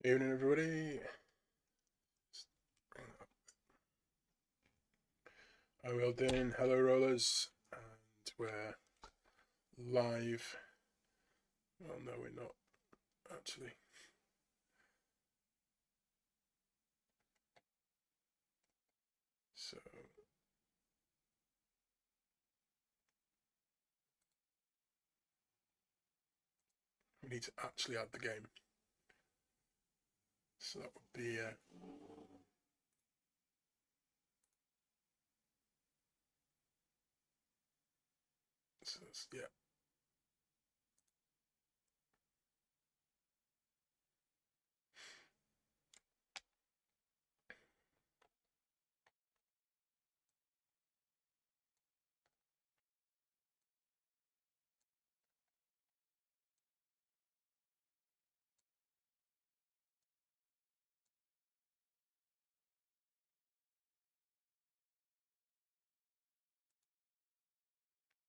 Evening, everybody. How are we all doing? Hello, rollers, and we're live. Well, no, we're not actually. So we need to actually add the game. So that would be so yeah.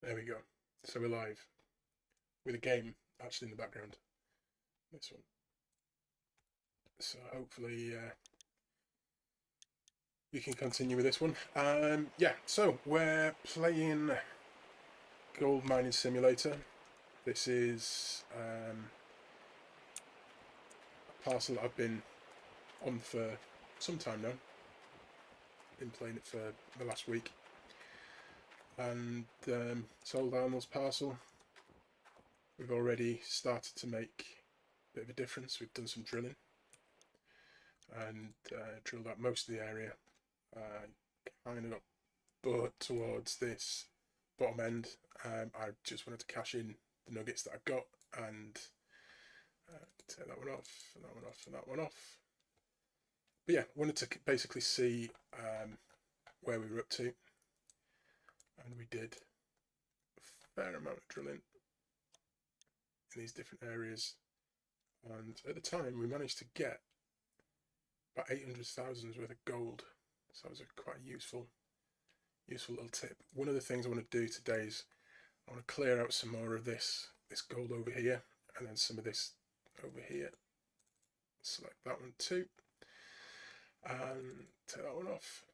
There we go. So we're live with a game actually in the background. This one. So hopefully we can continue with this one. Yeah. So we're playing Gold Mining Simulator. This is a parcel that I've been on for some time now. Been playing it for the last week, and sold Arnold's parcel. We've already started to make a bit of a difference. We've done some drilling and drilled out most of the area. Kind of got bored towards this bottom end. I just wanted to cash in the nuggets that I got and take that one off, and that one off, and that one off. But yeah, wanted to basically see where we were up to, and we did a fair amount of drilling in these different areas, and at the time we managed to get about 800,000 worth of gold, so that was a quite useful little tip. One of the things I want to do today is I want to clear out some more of this gold over here, and then some of this over here. Select that one too, and take that one off.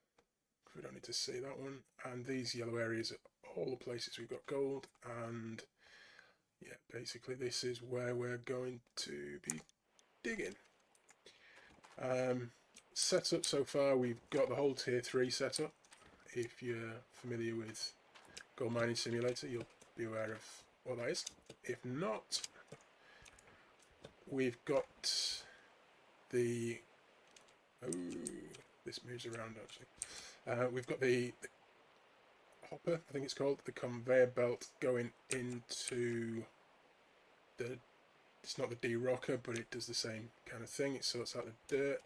We don't need to see that one. And these yellow areas are all the places we've got gold, and yeah, basically this is where we're going to be digging. Setup so far, we've got the whole tier 3 setup. If you're familiar with Gold Mining Simulator, you'll be aware of what that is. If not, we've got the... Oh, this moves around actually. We've got the hopper, I think it's called, the conveyor belt going into the... It's not the de-rocker, but it does the same kind of thing. It sorts out the dirt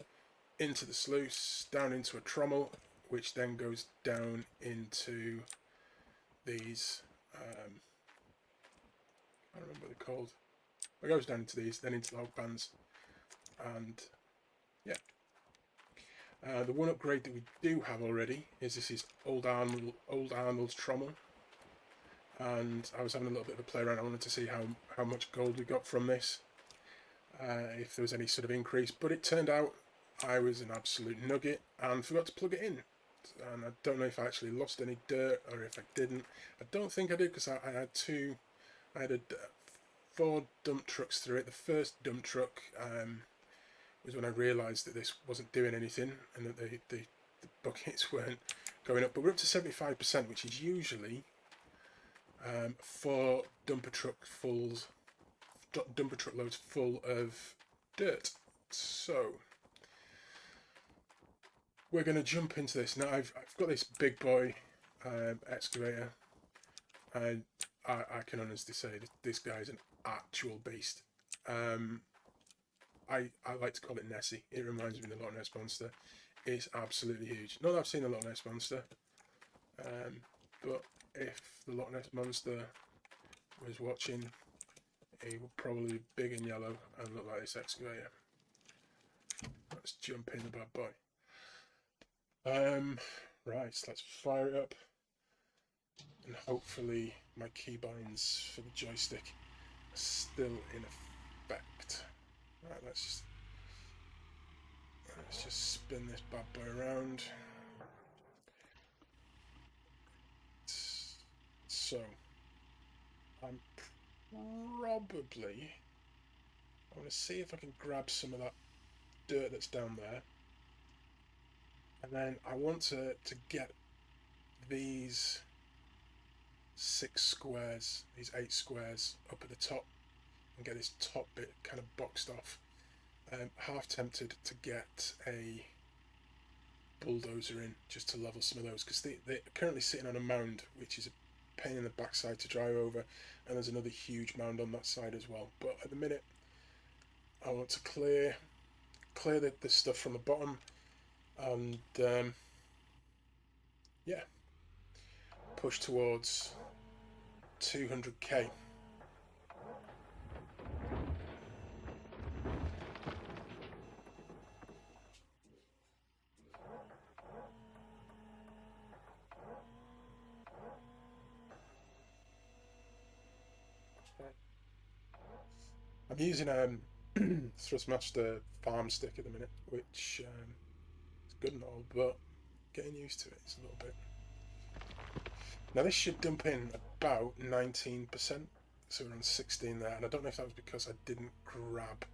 into the sluice, down into a trommel, which then goes down into these, I can't remember what they're called. It goes down into these, then into the hog bands, and yeah. The one upgrade that we do have already is this is old Arnold's trommel, and I was having a little bit of a play around. I wanted to see how much gold we got from this, if there was any sort of increase, but it turned out I was an absolute nugget and forgot to plug it in. And I don't know if I actually lost any dirt or if I didn't. I don't think I did, because I had 4 dump trucks through it. The first dump truck was when I realised that this wasn't doing anything and that the buckets weren't going up. But we're up to 75%, which is usually 4 dumper truck loads full of dirt. So we're going to jump into this now. I've got this big boy excavator, and I can honestly say that this guy is an actual beast. I like to call it Nessie. It reminds me of the Loch Ness Monster. It's absolutely huge. Not that I've seen the Loch Ness Monster, but if the Loch Ness Monster was watching, he would probably be big and yellow and look like this excavator. Let's jump in the bad boy. Right, so let's fire it up, and hopefully my keybinds for the joystick are still in effect. Right, let's just Let's just spin this bad boy around. So, I'm probably... I want to see if I can grab some of that dirt that's down there. And then I want to get these 6 squares, these 8 squares up at the top and get this top bit kind of boxed off. Half tempted to get a bulldozer in just to level some of those, because they're currently sitting on a mound, which is a pain in the backside to drive over, and there's another huge mound on that side as well. But at the minute I want to clear the stuff from the bottom, and yeah, push towards 200k. I'm using Thrustmaster farm stick at the minute, which is good and all, but getting used to it is a little bit. Now this should dump in about 19%, so we're on 16 there, and I don't know if that was because I didn't grab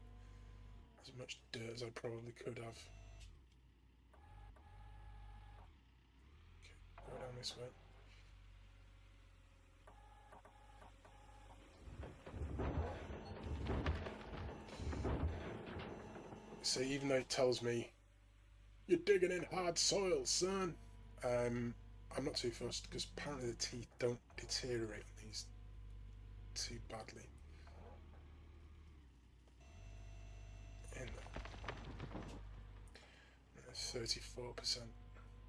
as much dirt as I probably could have. Okay, go down this way. So even though it tells me you're digging in hard soil, son, I'm not too fussed, because apparently the teeth don't deteriorate on these too badly. In 34%.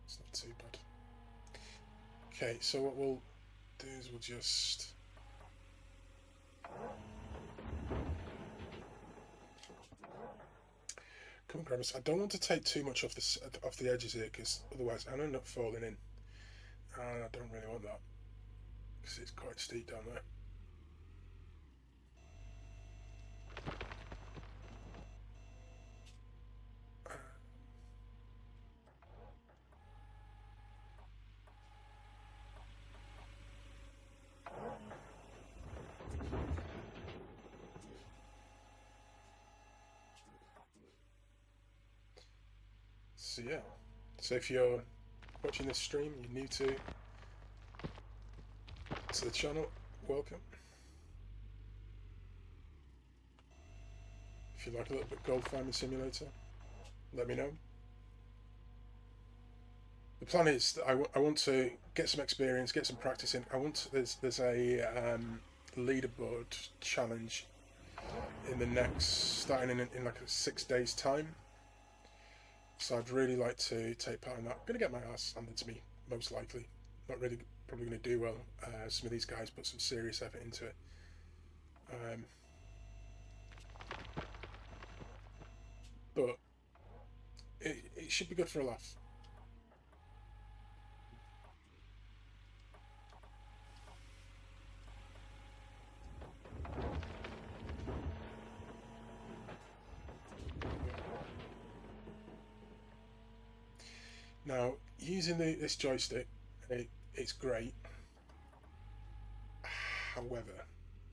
It's not too bad. Okay, so what we'll do is we'll just come and grab us. I don't want to take too much off the edges here, because otherwise I'll end up falling in, and I don't really want that, because it's quite steep down there. So yeah, so if you're watching this stream, you're new to the channel, welcome. If you like a little bit of gold farming simulator, let me know. The plan is that I want to get some experience, get some practice in. There's a leaderboard challenge in the next, starting in like 6 days time. So I'd really like to take part in that. I'm going to get my ass handed to me, most likely. Not really, probably going to do well. Some of these guys put some serious effort into it. But it should be good for a laugh. Now, using this joystick, it's great. However,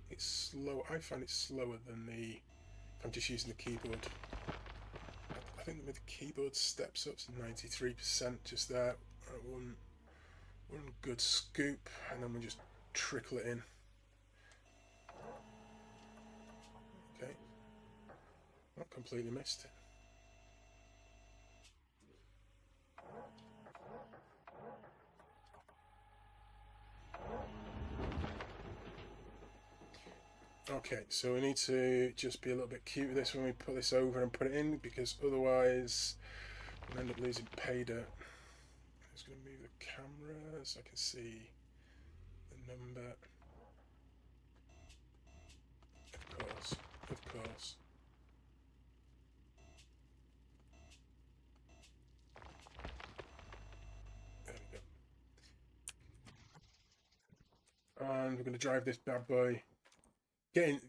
it's slow. I find it slower than if I'm just using the keyboard. I think with the keyboard steps up to 93% just there. One good scoop, and then we just trickle it in. Okay, not completely missed. Okay, so we need to just be a little bit cute with this when we put this over and put it in, because otherwise we'll end up losing pay dirt. I'm just going to move the camera so I can see the number. Of course, of course. There we go. And we're going to drive this bad boy. Getting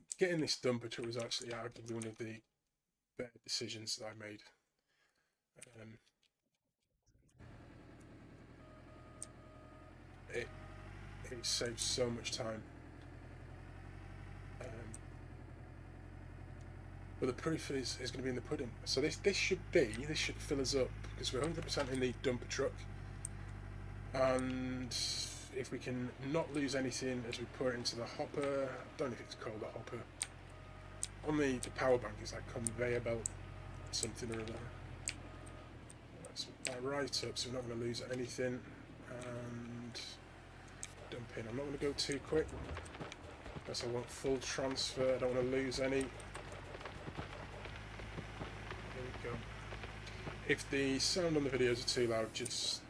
this dumper truck was actually arguably one of the better decisions that I made. It saves so much time. But the proof is going to be in the pudding. So this should fill us up because we're 100% in the dumper truck, and if we can not lose anything as we put it into the hopper, I don't know if it's called a hopper. On the power bank is like conveyor belt, something or other. That's right up, so we're not going to lose anything. And dump in. I'm not going to go too quick because I want full transfer. I don't want to lose any. If the sound on the videos are too loud, just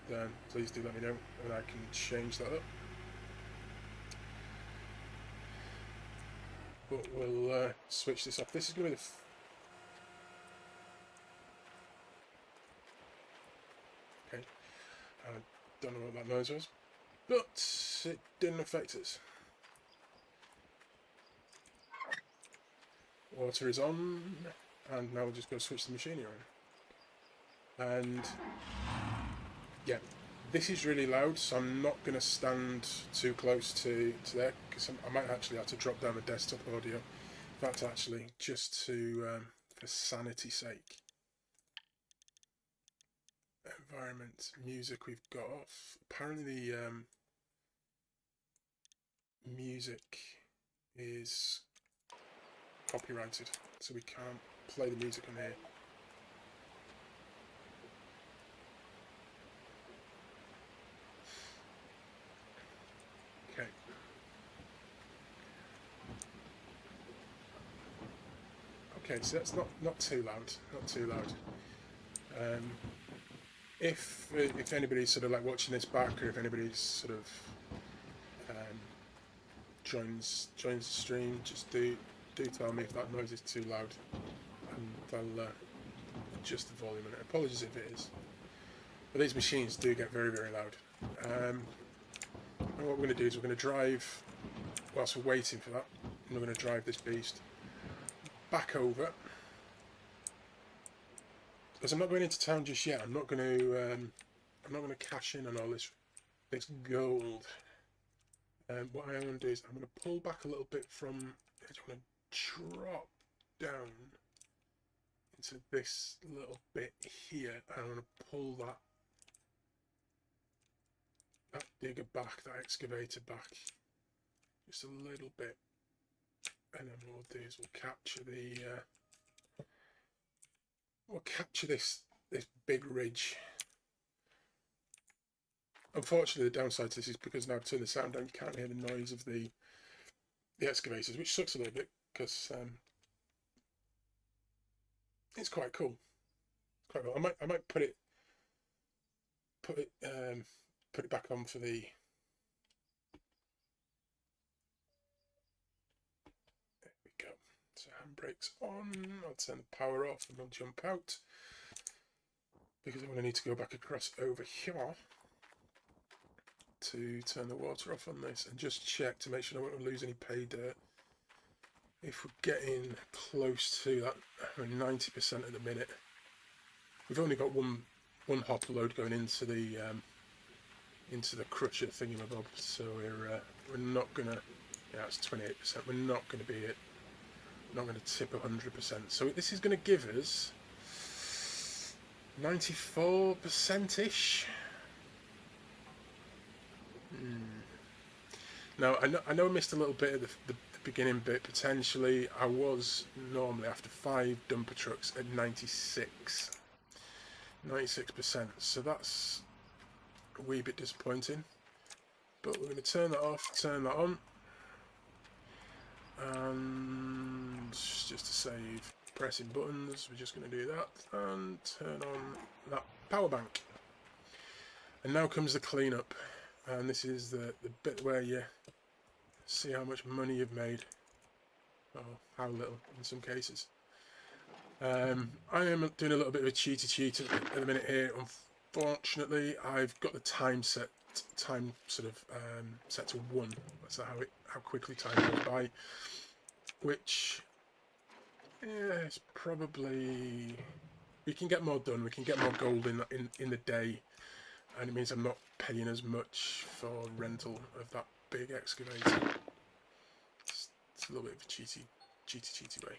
please do let me know and I can change that up. But we'll switch this up. This is going to be the... Okay. I don't know what that noise was, but it didn't affect us. Water is on, and now we'll just go switch the machinery on. And yeah, this is really loud, so I'm not going to stand too close to there because I might actually have to drop down the desktop audio. In fact, actually, just to for sanity's sake. Environment, music we've got off. Apparently the music is copyrighted, so we can't play the music on here. Okay. Okay, so that's not too loud, not too loud. If anybody's sort of like watching this back, or if anybody's sort of joins the stream, just do tell me if that noise is too loud, and I'll adjust the volume on it. Apologies if it is, but these machines do get very, very loud. And what we're going to do is we're going to drive, whilst we're waiting for that, and we're going to drive this beast back over. Because I'm not going into town just yet. I'm not going to cash in on all this gold. What I want to do is I'm going to pull back a little bit from. I just want to drop down into this little bit here. And I want to pull that digger back, that excavator back, just a little bit. And then what we'll do is we'll capture the. We'll capture this big ridge. Unfortunately, the downside to this is because now I've turned the sound down, you can't hear the noise of the excavators, which sucks a little bit because it's quite cool. Quite cool. I might put it back on for the. There we go. So handbrake's on. I'll turn the power off and I'll jump out because I'm going to need to go back across over here to turn the water off on this and just check to make sure I don't lose any pay dirt. If we're getting close to that, I mean 90% at the minute. We've only got one hopper load going into the crusher thingamabob, so we're not gonna. Yeah, it's 28%. We're not going to be it. Not going to tip 100%. So this is going to give us 94%ish. Now I know I missed a little bit of the beginning bit potentially. I was normally after 5 dumper trucks at 96%. So that's a wee bit disappointing. But we're going to turn that off, turn that on. And just to save pressing buttons, we're just going to do that and turn on that power bank. And now comes the cleanup, and this is the bit where you see how much money you've made, or how little in some cases. I am doing a little bit of a cheat at the minute here. Unfortunately, I've got the time set to 1. That's how quickly time goes by, which is probably we can get more done. We can get more gold in the day, and it means I'm not paying as much for rental of that big excavator. It's a little bit of a cheaty way.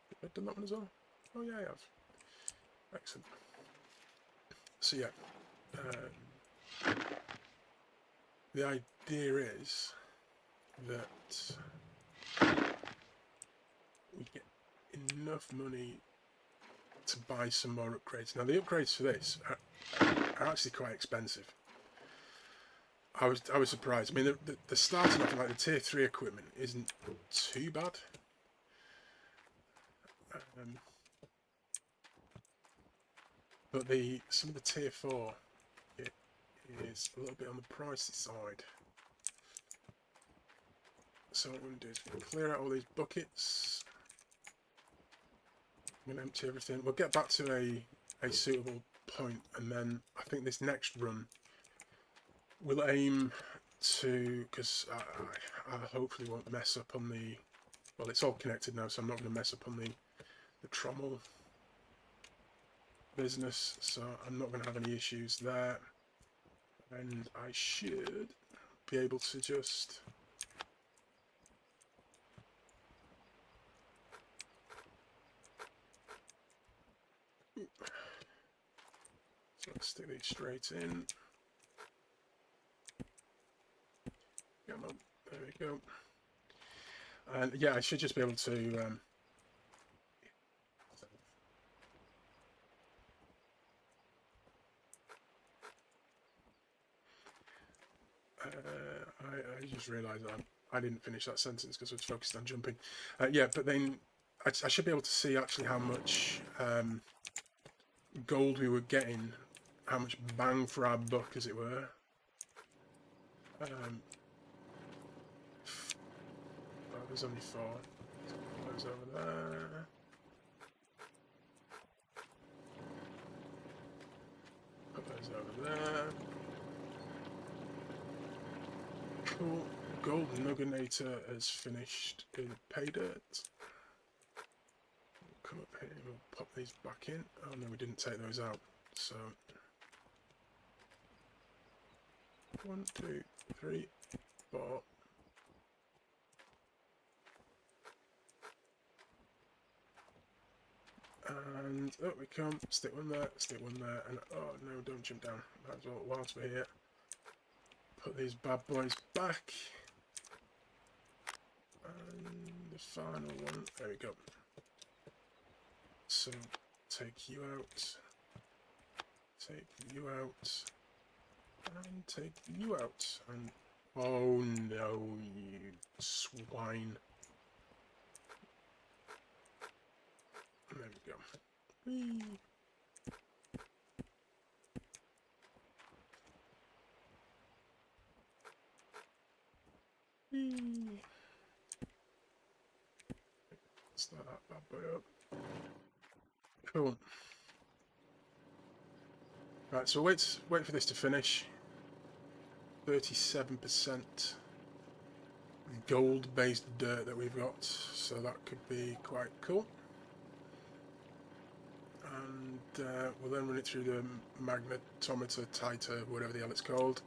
Have I done that one as well? Oh yeah, I have. Excellent. So yeah, the idea is that we get enough money to buy some more upgrades. Now the upgrades for this are actually quite expensive. I was surprised. I mean, the starting off like the tier 3 equipment isn't too bad. But some of the tier 4 it is a little bit on the pricey side. So what I'm going to do is clear out all these buckets. I'm going to empty everything. We'll get back to a suitable point, and then I think this next run we'll aim to, because I hopefully won't mess up on the, well, it's all connected now, so I'm not going to mess up on the trommel business, so I'm not going to have any issues there, and I should be able to just so let's stick these straight in. Come on, there we go. And yeah, I should just be able to I just realised I didn't finish that sentence because I was focused on jumping. Yeah, but then I should be able to see actually how much gold we were getting, how much bang for our buck, as it were. There's only 4. Put those over there. Put those over there. Cool. Gold Nugginator has finished in pay dirt. We'll come up here and we'll pop these back in. Oh no, we didn't take those out. So 1, 2, 3, 4. And up we come, stick one there, and oh no, don't jump down. Might as well, whilst we're here, put these bad boys back. And the final one, there we go. So, take you out, and take you out, and oh no, you swine. There we go. Whee. Whee. Start that bad boy up. Cool. Right, so wait for this to finish. 37% gold-based dirt that we've got, so that could be quite cool. And we'll then run it through the magnetometer, titer, whatever the hell it's called.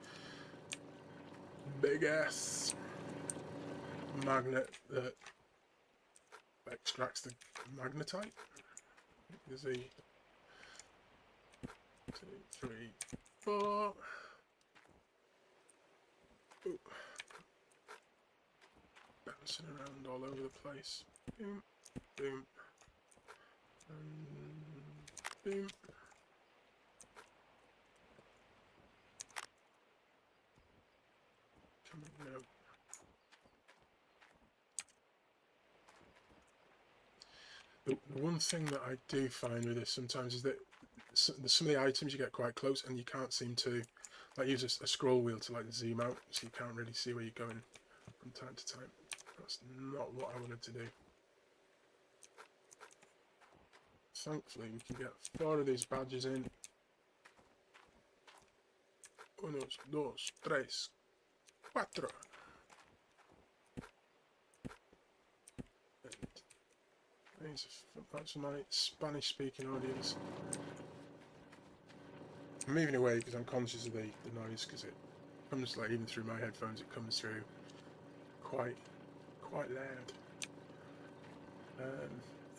Big ass magnet that extracts the magnetite. There's a 2, 3, 4. Ooh. Bouncing around all over the place. Boom, boom, and boom. Come on now. The one thing that I do find with this sometimes is that some of the items you get quite close and you can't seem to like use a scroll wheel to like zoom out, so you can't really see where you're going from time to time. That's not what I wanted to do. Thankfully we can get 4 of these badges in. 1, 2, 3, 4. That's my Spanish-speaking audience. I'm moving away because I'm conscious of the noise, because it comes, like, even through my headphones, it comes through quite loud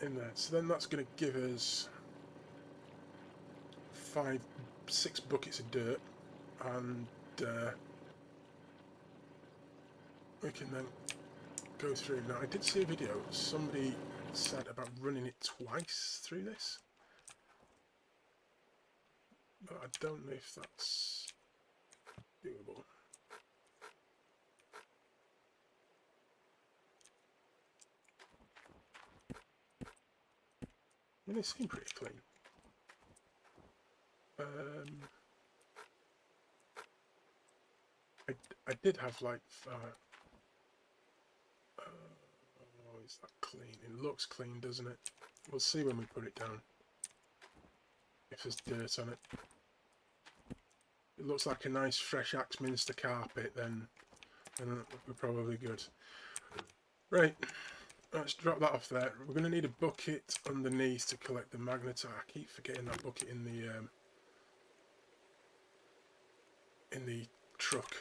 in there. So then that's going to give us 6 buckets of dirt, and we can then go through. Now, I did see a video, somebody said about running it twice through this, but I don't know if that's doable. I mean, they seem pretty clean. I did have, like, oh, is that clean? It looks clean, doesn't it? We'll see when we put it down if there's dirt on it. It looks like a nice fresh Axminster carpet, then we're probably good. Right, let's drop that off there. We're going to need a bucket underneath to collect the magnetite. I keep forgetting that bucket in the truck.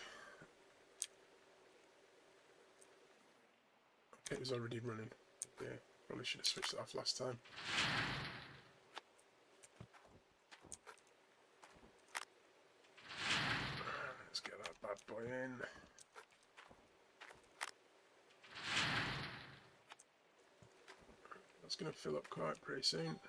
Okay, it was already running. Yeah, probably should have switched it off last time. Let's get that bad boy in. That's going to fill up quite pretty soon.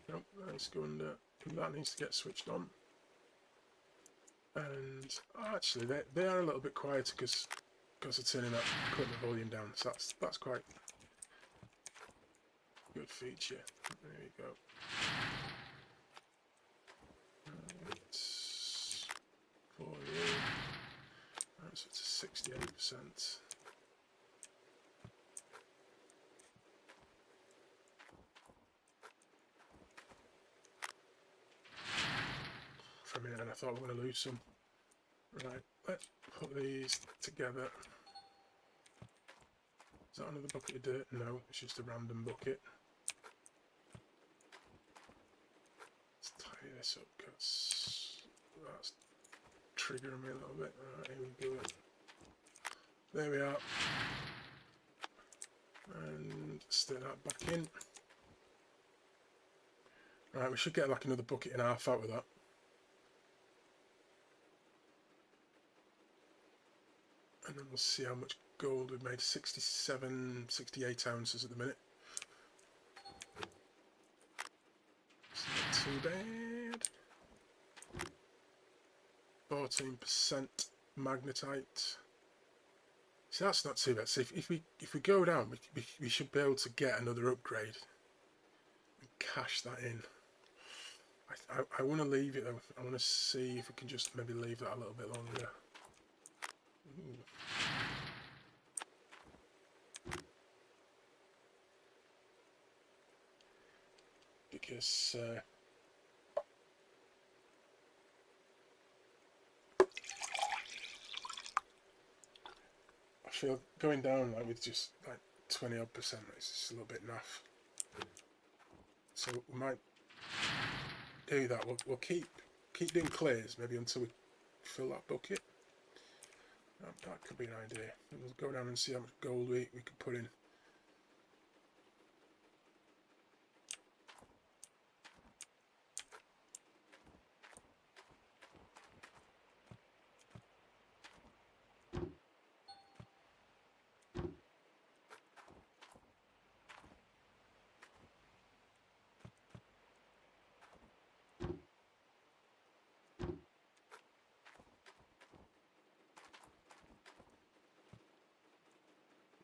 Nope, nice, go under. That needs to get switched on. And actually, they are a little bit quieter because they're turning that equipment volume down. So that's quite a good feature. There you go. It's 48. Right, so it's a 68%. For a minute, and I thought we were going to lose some. Right, let's put these together. Is that another bucket of dirt? No, it's just a random bucket. Let's tidy this up because that's triggering me a little bit. Alright, here we go. There we are. And stick that back in. Right, we should get like another bucket and a half out of that. And then we'll see how much gold we've made. 67, 68 ounces at the minute. It's not too bad. 14% magnetite. See, that's not too bad. So if we go down, we should be able to get another upgrade and cash that in. I want to leave it though. I want to see if we can just maybe leave that a little bit longer. Ooh. Because I feel going down like with just like 20% is just a little bit naff. So we might do that. We'll keep doing clears maybe until we fill that bucket. That could be an idea. We'll go down and see how much gold we could put in.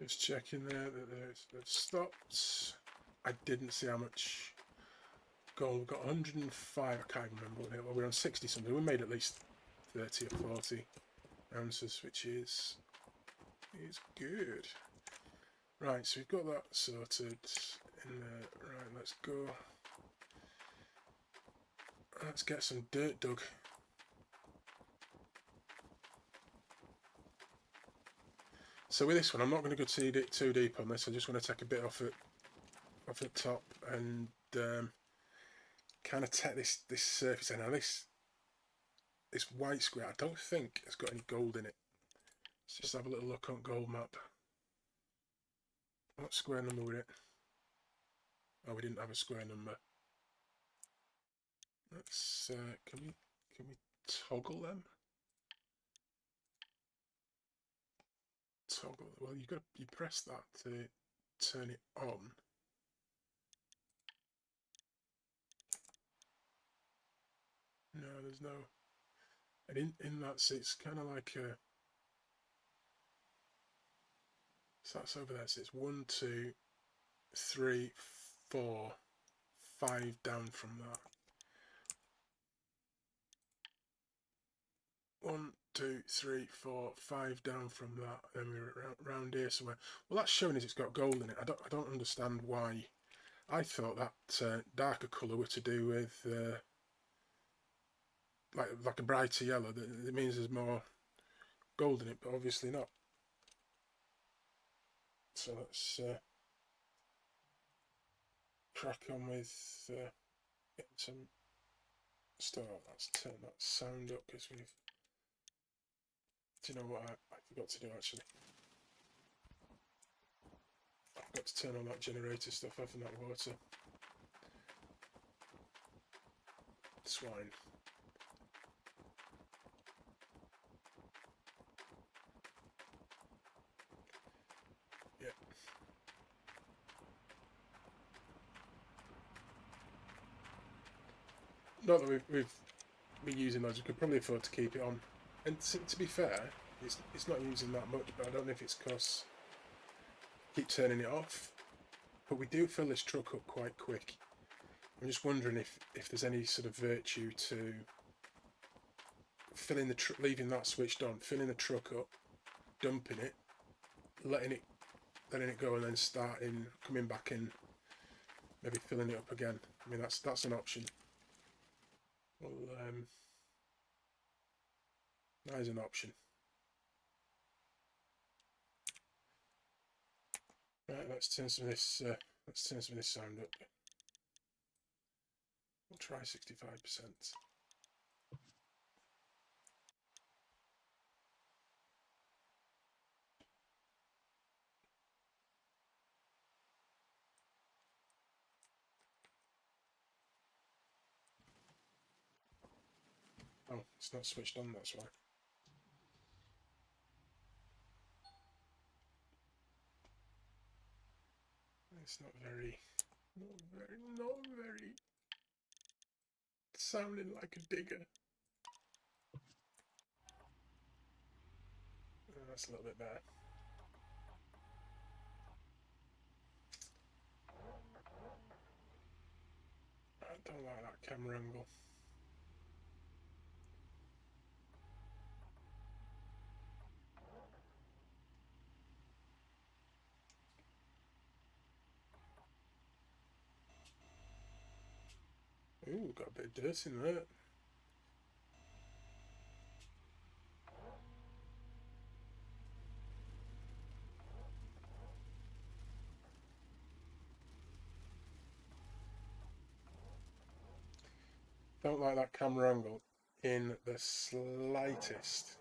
Just checking there that they've stopped. I didn't see how much gold. We've got 105, I can't remember. We're on 60 something. We made at least 30 or 40 ounces, which is good. Right, so we've got that sorted in there. Right, let's go. Let's get some dirt dug. So with this one, I'm not going to go too deep on this. I just want to take a bit off the top and kind of take this surface. And now this white square, I don't think it's got any gold in it. Let's just have a little look on gold map. What square number was it? Oh, we didn't have a square number. Let's can we toggle them? Toggle. Well, you press that to turn it on. No, there's no. And in that, it's kind of like a. So that's over there. So it's 1, 2, 3, 4, 5 down from that. 1, 2, 3, 4, 5 down from that, and then we're around here somewhere. Well, that's showing us it's got gold in it. I don't understand why. I thought that darker colour were to do with like a brighter yellow. That means there's more gold in it, but obviously not. So let's crack on with getting some stuff. Let's turn that sound up because we've. Do you know what I forgot to do actually? I forgot to turn on that generator stuff off in that water. Swine. Yeah. Not that we've been using those. We could probably afford to keep it on. And to be fair, it's not using that much, but I don't know if it's because I keep turning it off. But we do fill this truck up quite quick. I'm just wondering if there's any sort of virtue to filling leaving that switched on, filling the truck up, dumping it, letting it go, and then coming back in, maybe filling it up again. I mean that's an option. Well, that is an option. Right, let's turn some of this sound up. We'll try 65%. Oh, it's not switched on, that's why. It's not very sounding like a digger. Oh, that's a little bit better. I don't like that camera angle. Ooh, got a bit of dirt in there. Don't like that camera angle in the slightest.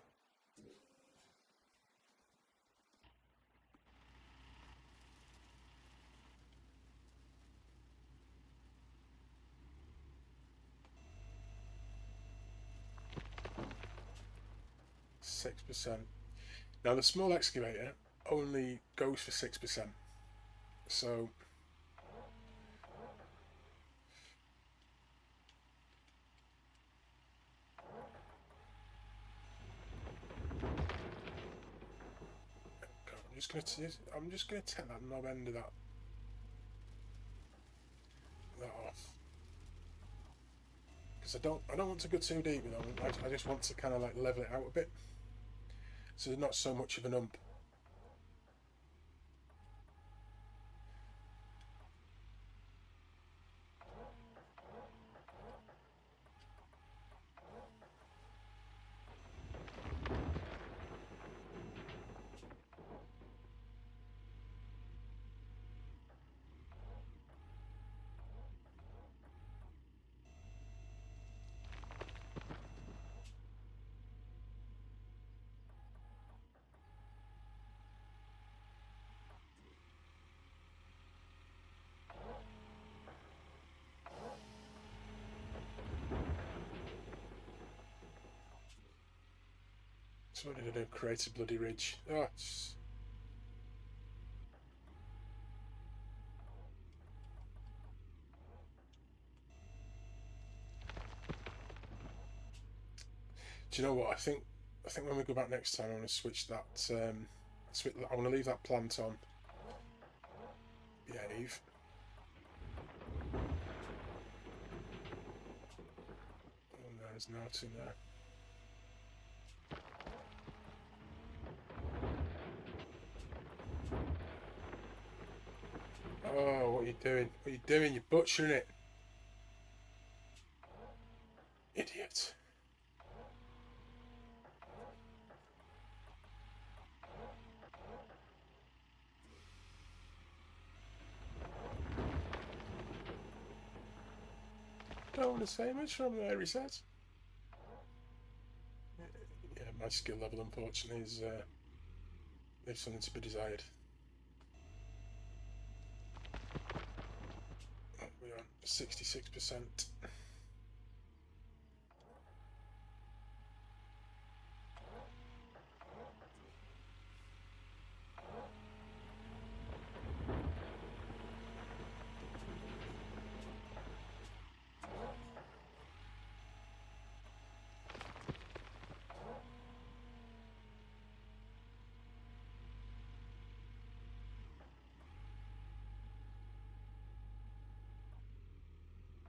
%. Now the small excavator only goes for 6%. So I'm just gonna take that knob end of that off, because I don't want to go too deep with them. I just want to kind of like level it out a bit, so there's not so much of an ump. So what did I do? Create a bloody ridge. Oh, it's... Do you know what? I think when we go back next time, I want to switch that. I want to leave that plant on. Behave. Oh, there's nothing there. Oh, what are you doing? What are you doing? You're butchering it. Idiot. Don't want to say much from there, he says. Yeah, my skill level, unfortunately, is leaves something to be desired. Oh, we're on 66%.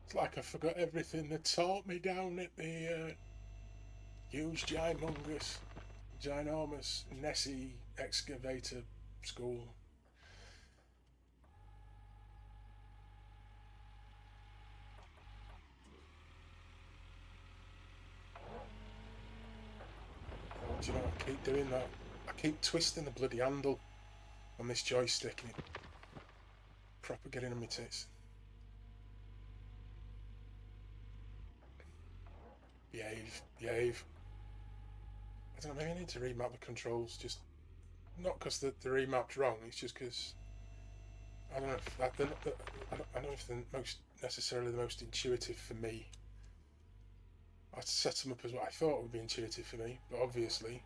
It's like I forgot everything they taught me down at the huge, ginormous Nessie excavator school. Oh, do you know, I keep doing that. I keep twisting the bloody handle on this joystick and it proper getting on my tits. Behave. I don't know, maybe I need to remap the controls, just not because they're remapped wrong, it's just because I don't know if I don't know if they're necessarily the most intuitive for me. I set them up as what I thought would be intuitive for me, but obviously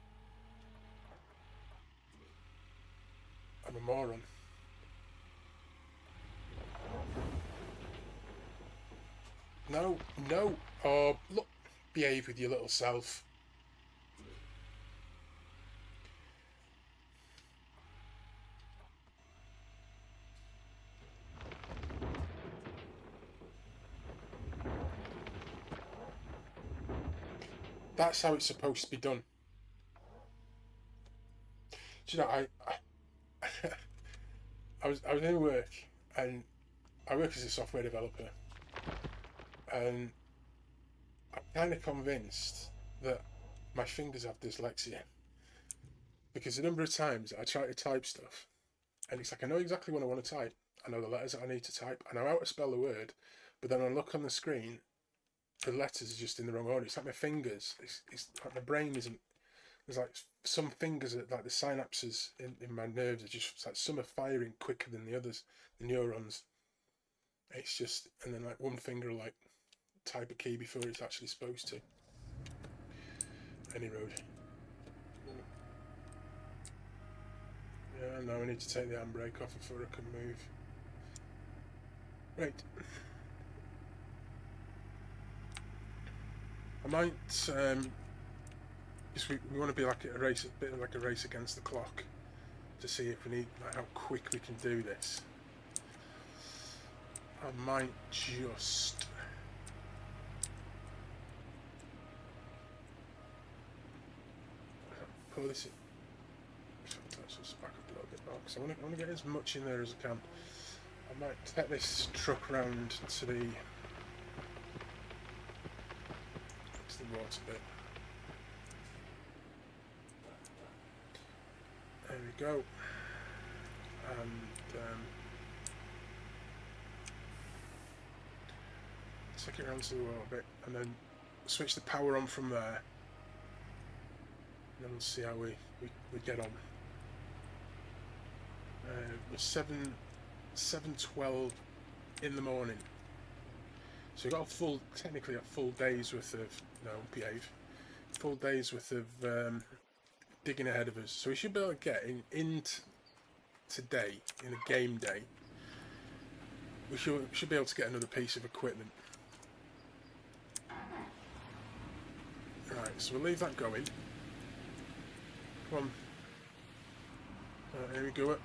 I'm a moron. No. Oh, look, behave with your little self. That's how it's supposed to be done. Do you know, I was in work, and I work as a software developer, and I'm kind of convinced that my fingers have dyslexia because the number of times I try to type stuff, and it's like I know exactly what I want to type, I know the letters that I need to type, I know how to spell the word, but then I look on the screen, the letters are just in the wrong order. It's like my fingers. It's like my brain isn't. There's like some fingers that, like the synapses in my nerves are just it's like some are firing quicker than the others, the neurons. It's just, and then like one finger will like type a key before it's actually supposed to. Any road. Yeah, now I need to take the handbrake off before I can move. Right. I might because we want to be like a race, a bit like a race against the clock, to see if we need like, how quick we can do this. I might just pull this in. Let's just back up a little bit more because I want to get as much in there as I can. I might take this truck round to the water bit. There we go. And take it around to the water bit, and then switch the power on from there. And then we'll see how we get on. We're 7:12 in the morning. So we've got technically a full day's worth of, no, behave, full day's worth of digging ahead of us. So we should be able to get in today, in a game day, we should be able to get another piece of equipment. Right, so we'll leave that going. Come on. Right, here we go.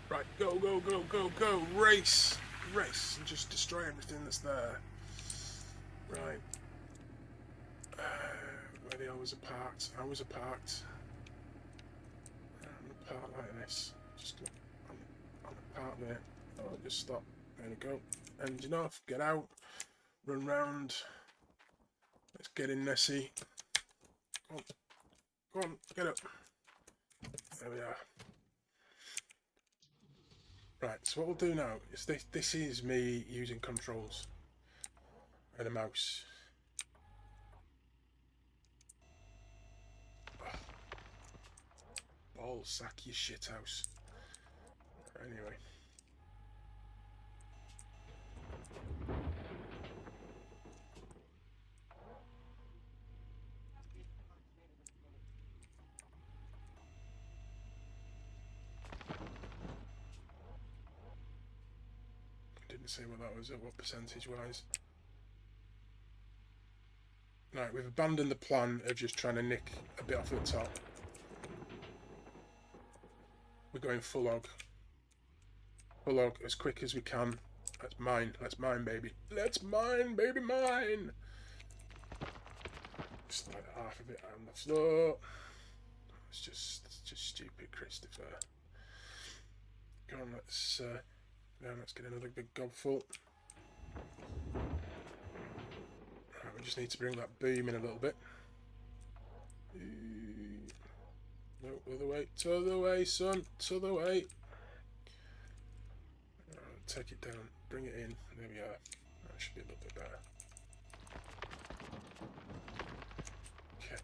Right, go, go, go, go, go. Race! Race and just destroy everything that's there. Right. Where the hell was it parked? I was parked. I'm a part like this. Just on a part there. Oh, just stop. There we go. Engine off. Get out. Run round. Let's get in, Nessie. Come on. Come on. Get up. There we are. Right. So what we'll do now is this is me using controls and a mouse. Ball sack your shit house. Anyway. Didn't see what that was at, what percentage wise. Right, we've abandoned the plan of just trying to nick a bit off the top. We're going full hog. Full hog as quick as we can. Let's mine. Let's mine, baby. Let's mine, baby, mine! Just like half of it on the floor. It's just stupid, Christopher. Go on, let's get another big gobful. Right, we just need to bring that boom in a little bit. No, other way, to the way, son, to the way. Take it down, bring it in. There we are. That should be a little bit better. Okay.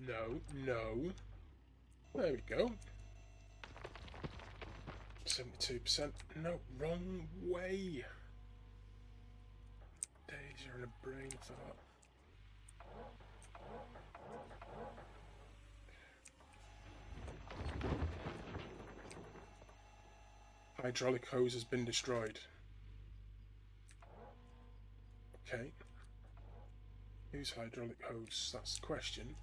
No, no. There we go. 72%. No, wrong way. Days, you're in a brain thought. Hydraulic hose has been destroyed. Okay. Whose hydraulic hose? That's the question.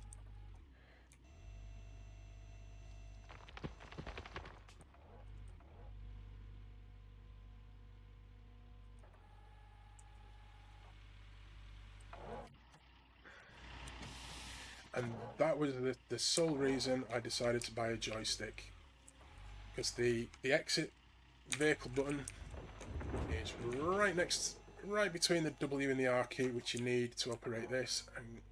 And that was the sole reason I decided to buy a joystick. Because the exit vehicle button is right between the W and the R key, which you need to operate this. And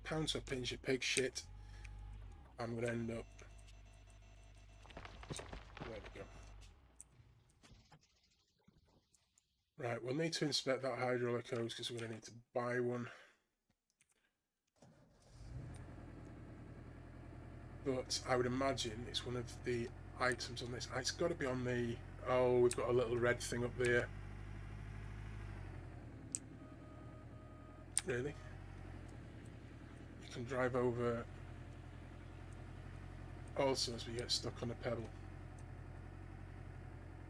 pounds or pins your pig shit, I'm going to end up... There we go. Right, we'll need to inspect that hydraulic hose because we're going to need to buy one. But I would imagine it's one of the items on this. It's got to be on the... Oh, we've got a little red thing up there. Really? You can drive over also as we get stuck on a pebble.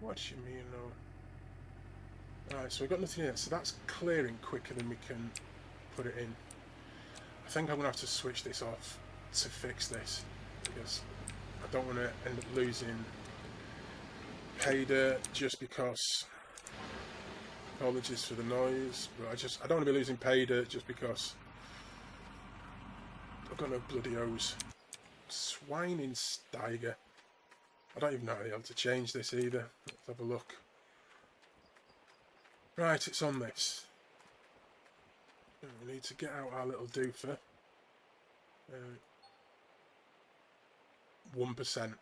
What do you mean, no? Alright, so we've got nothing here. So that's clearing quicker than we can put it in. I think I'm going to have to switch this off to fix this, because I don't want to end up losing pay dirt just because... Apologies for the noise, but I don't want to be losing pay dirt just because I've got no bloody hose. Swine in Steiger. I don't even know how to change this either. Let's have a look. Right, it's on this. We need to get out our little doofer. 1%.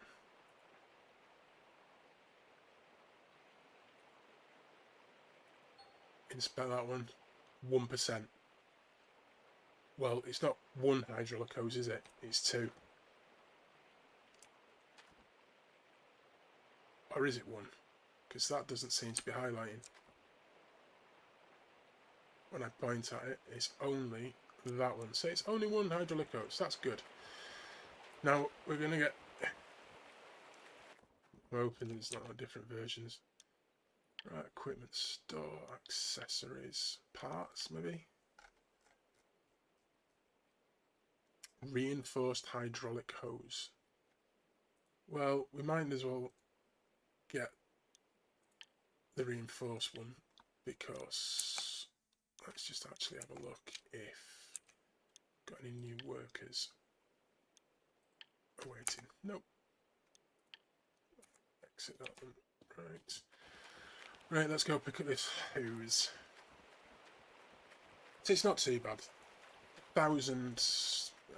inspect that one. 1%. Well, it's not one hydraulic hose, is it? It's two. Or is it one? Because that doesn't seem to be highlighting. When I point at it, it's only that one. So it's only one hydraulic hose. That's good. Now we're going to get... We're hoping there's not different versions. Right, equipment store, accessories, parts maybe? Reinforced hydraulic hose. Well, we might as well get the reinforced one, because let's just actually have a look if got any new workers awaiting. Nope. Exit that one. Right, let's go pick up this hose. So it's not too bad. 1,000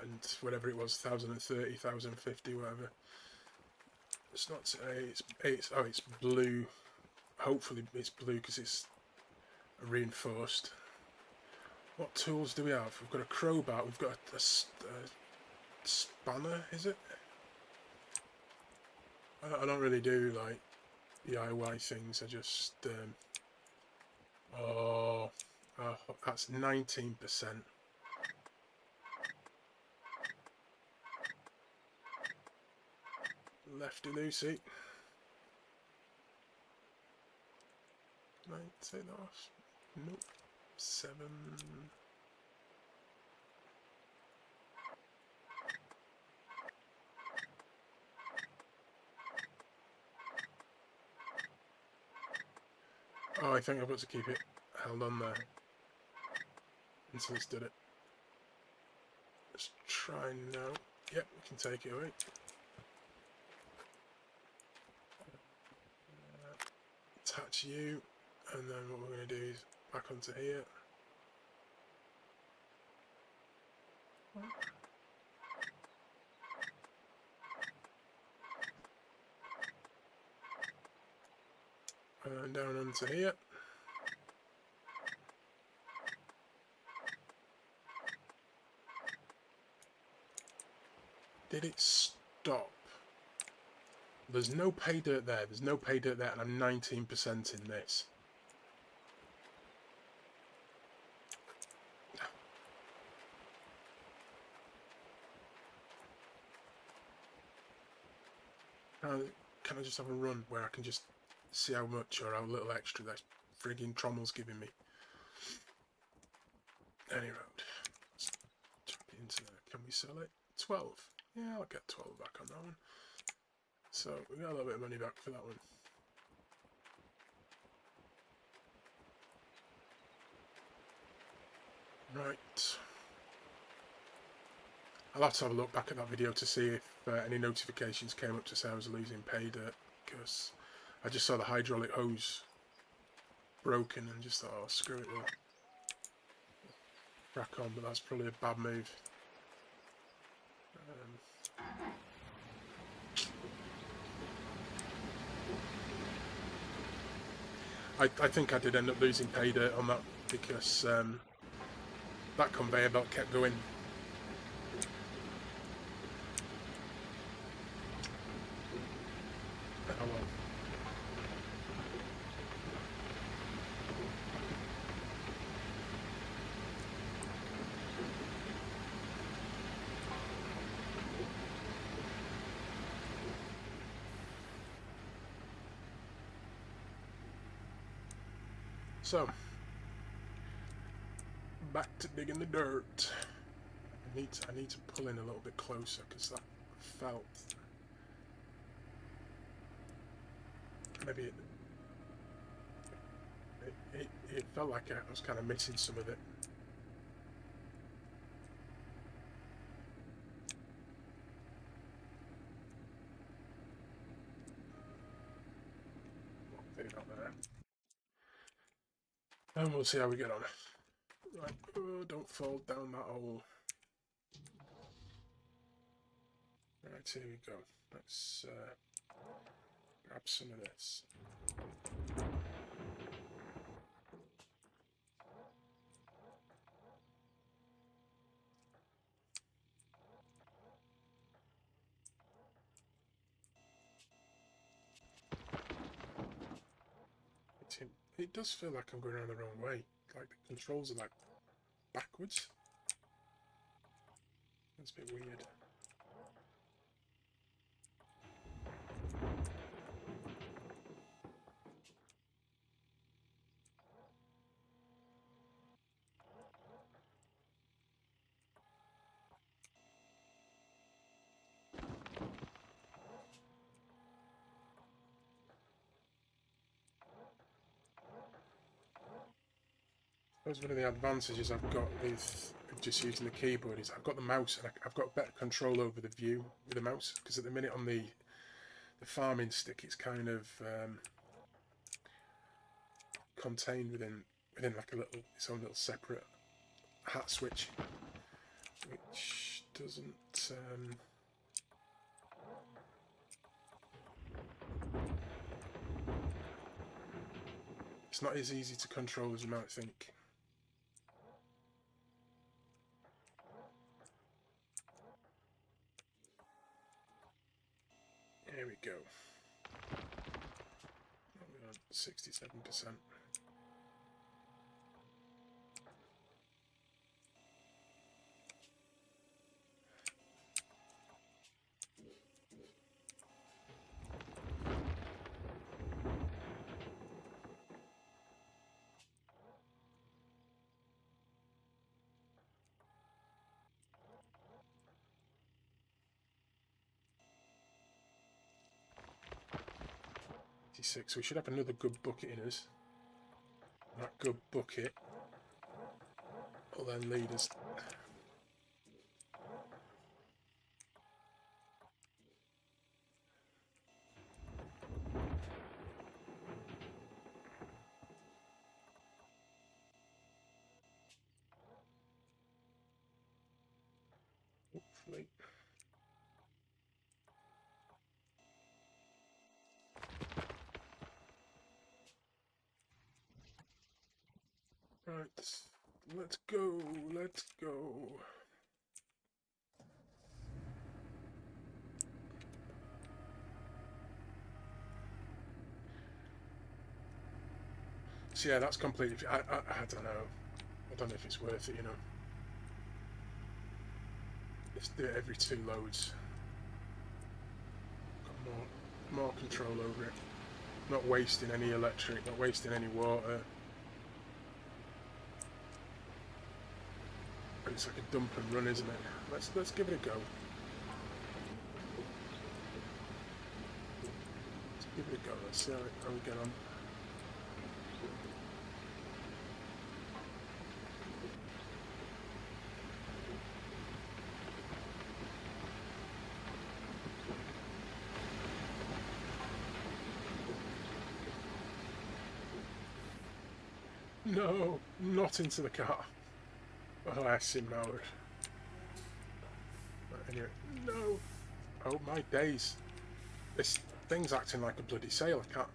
and whatever it was, 1,030, 1,050, whatever. It's not. It's blue. Hopefully it's blue because it's reinforced. What tools do we have? We've got a crowbar. We've got a spanner. Is it? I don't really do like DIY things. I just that's 19%. Lefty Lucy. Right, take that off. Nope. 7. Oh, I think I've got to keep it held on there until it's done it. Let's try now. Yep, we can take it away. Attach you, and then what we're going to do is back onto here. And down onto here. Did it stop? There's no pay dirt there. There's no pay dirt there, and I'm 19% in this. Can I just have a run where I can just see how much or how little extra that frigging trommel's giving me? Any road. Let's jump into there. Can we sell it? 12. Yeah, I'll get 12 back on that one. So we got a little bit of money back for that one. Right. I'll have to have a look back at that video to see if any notifications came up to say I was losing pay dirt, because I just saw the hydraulic hose broken and just thought, oh, screw it, we'll crack on, but that's probably a bad move. I think I did end up losing pay dirt on that because that conveyor belt kept going. Oh well. So, back to digging the dirt. I need to pull in a little bit closer because that felt maybe it felt like I was kind of missing some of it. And we'll see how we get on. Right, oh, don't fall down that hole. Right, here we go. Let's grab some of this. It does feel like I'm going around the wrong way. Like the controls are like backwards. That's a bit weird. That's one of the advantages I've got with just using the keyboard is I've got the mouse and I've got better control over the view with the mouse, because at the minute on the farming stick it's kind of contained within like a little its own little separate hat switch, which doesn't it's not as easy to control as you might think. Here we go. We're on 67%. 86. We should have another good bucket in us. That good bucket will then lead us. Hopefully. Right, let's go, let's go. So yeah, that's completely. I don't know. I don't know if it's worth it, you know. Let's do it every 2 loads. Got more control over it. Not wasting any electric, not wasting any water. And it's like a dump and run, isn't it? Let's give it a go. Let's give it a go. Let's see how we get on. No, not into the car. Oh, I see mode. Anyway, no. Oh my days. This thing's acting like a bloody sail. I can't.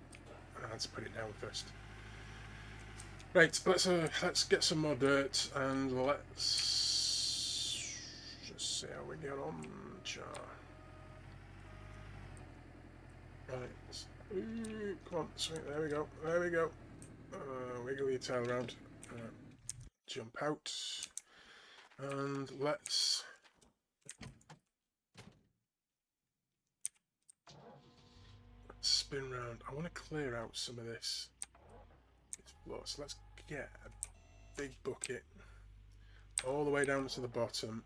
Let's put it down first. Right, let's get some more dirt and let's just see how we get on. Right. Ooh, come on, swing. There we go. There we go. Wiggle your tail around. Jump out. And let's spin round. I want to clear out some of this. So let's get a big bucket all the way down to the bottom.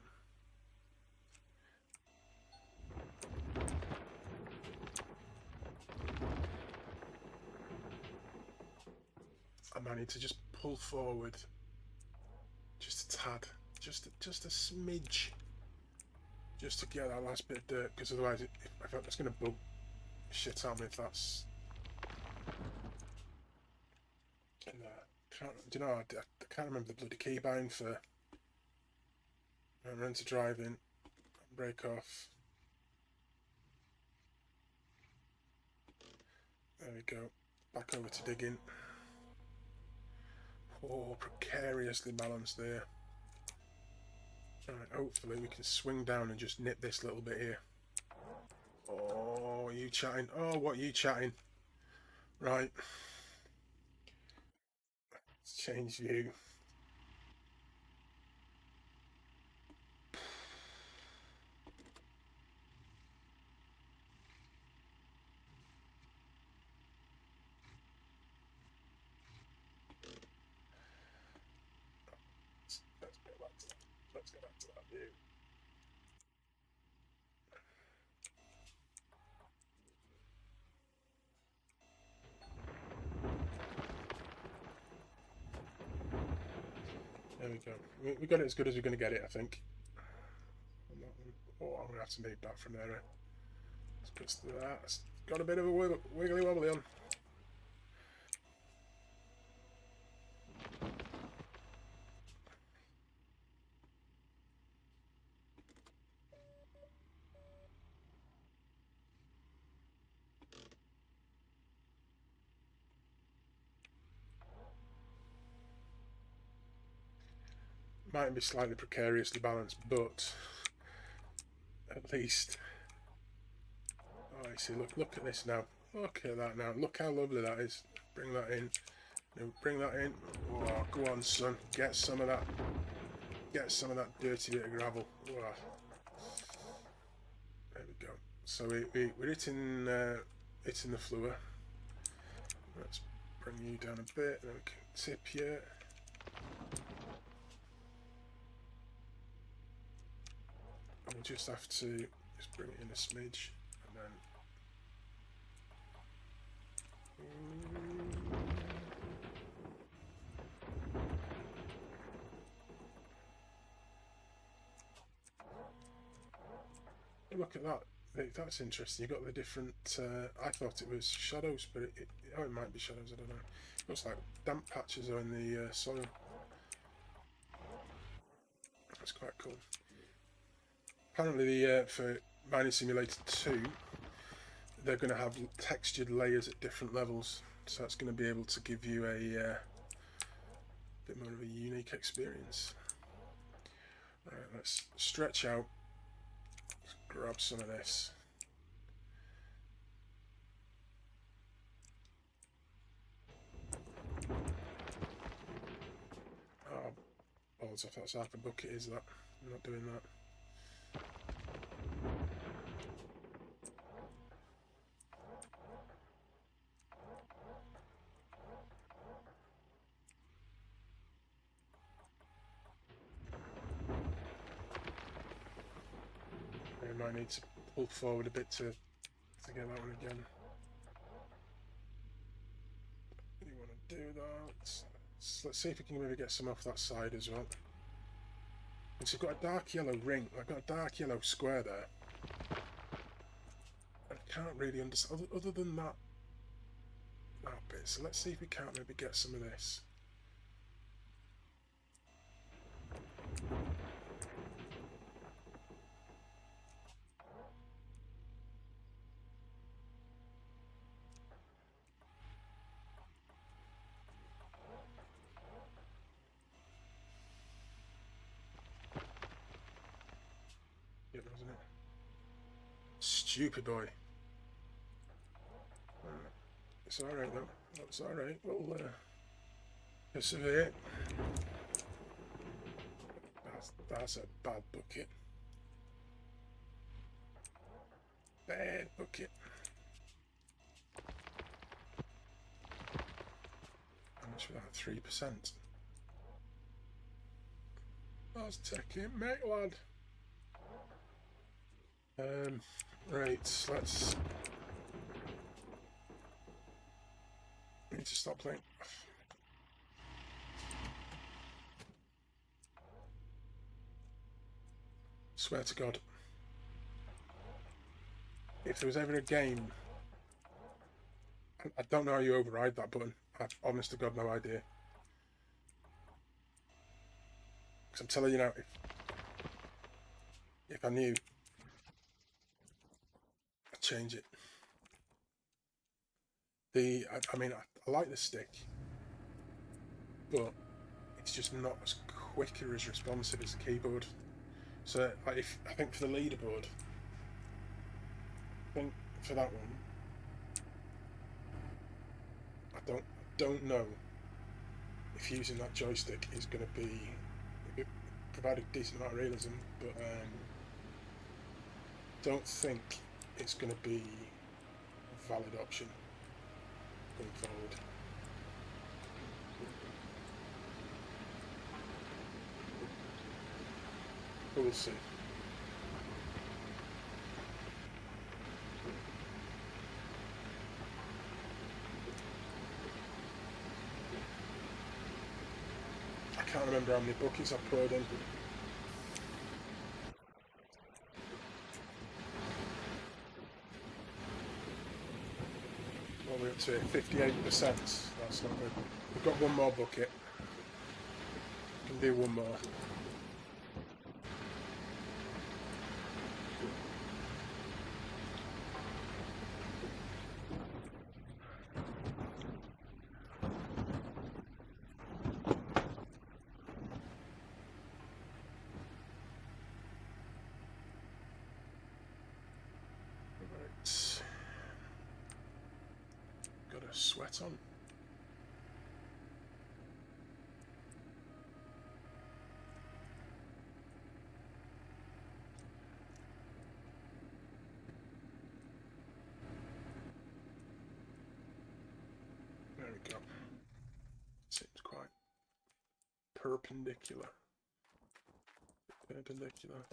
I might need to just pull forward just a tad, just a smidge, just to get that last bit of dirt, because otherwise it's going to bug shit out of me if that's. And do you know, I can't remember the bloody keybind for run to drive in, break off. There we go. Back over to digging. Oh, precariously balanced there. Alright, hopefully we can swing down and just nip this little bit here. Oh, are you chatting? Oh, what are you chatting? Right. change view. Let's go back to that view. There we go. We got it as good as we're going to get it, I think. Oh, I'm going to have to move back from there. Because that's got a bit of a wiggly wobbly on. Might be slightly precariously balanced, but at least. Oh, I see. Look at this now. Look at that now. Look how lovely that is. Bring that in. Bring that in. Oh, go on, son. Get some of that. Get some of that dirty bit of gravel. Oh. There we go. So we're hitting the floor. Let's bring you down a bit. Then we can tip you. And we'll just have to just bring it in a smidge, and then. Look at that. That's interesting. You got the different. I thought it was shadows, but it might be shadows. I don't know. It looks like damp patches are in the soil. That's quite cool. Apparently, for Mining Simulator 2, they're going to have textured layers at different levels, so that's going to be able to give you a bit more of a unique experience. All right, let's stretch out. Let's grab some of this. Oh, balls off! That's half a bucket. Is that? I'm not doing that. I might need to pull forward a bit to get that one again. You want to do that? So let's see if we can maybe get some off that side as well. And so you've got a dark yellow ring. I've got a dark yellow square there. I can't really understand other than that bit. So let's see if we can't maybe get some of this. Yep, wasn't it? Stupid boy. It's alright though. That's alright. We'll persevere. That's a bad bucket. Bad bucket. How much for that? 3%. That's taking it, mate, lad. Right, let's. I need to stop playing. Swear to God. If there was ever a game, I don't know how you override that button. I've honest to God no idea. Because I'm telling you now, if I knew, I'd change it. I mean, I like the stick, but it's just not as quick or as responsive as the keyboard. So, like, I think for the leaderboard, I think for that one, I don't know fusing that joystick is going to be provide a decent amount of realism, but don't think it's going to be a valid option going forward. But we'll see. I can't remember how many buckets I've poured in. Well, we're up to 58%. That's not good. We've got one more bucket. Can do one more. Right. Got a sweat on. There we go. Seems quite perpendicular. Perpendicular.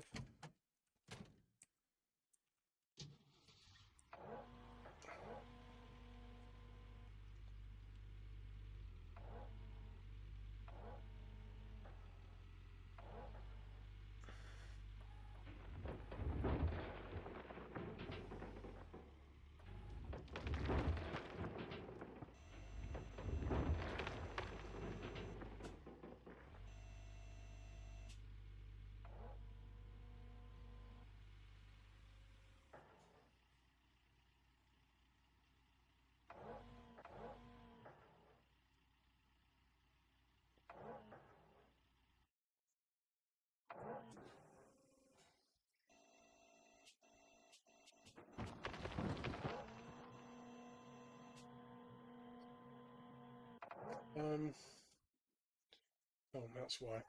Oh, that's why.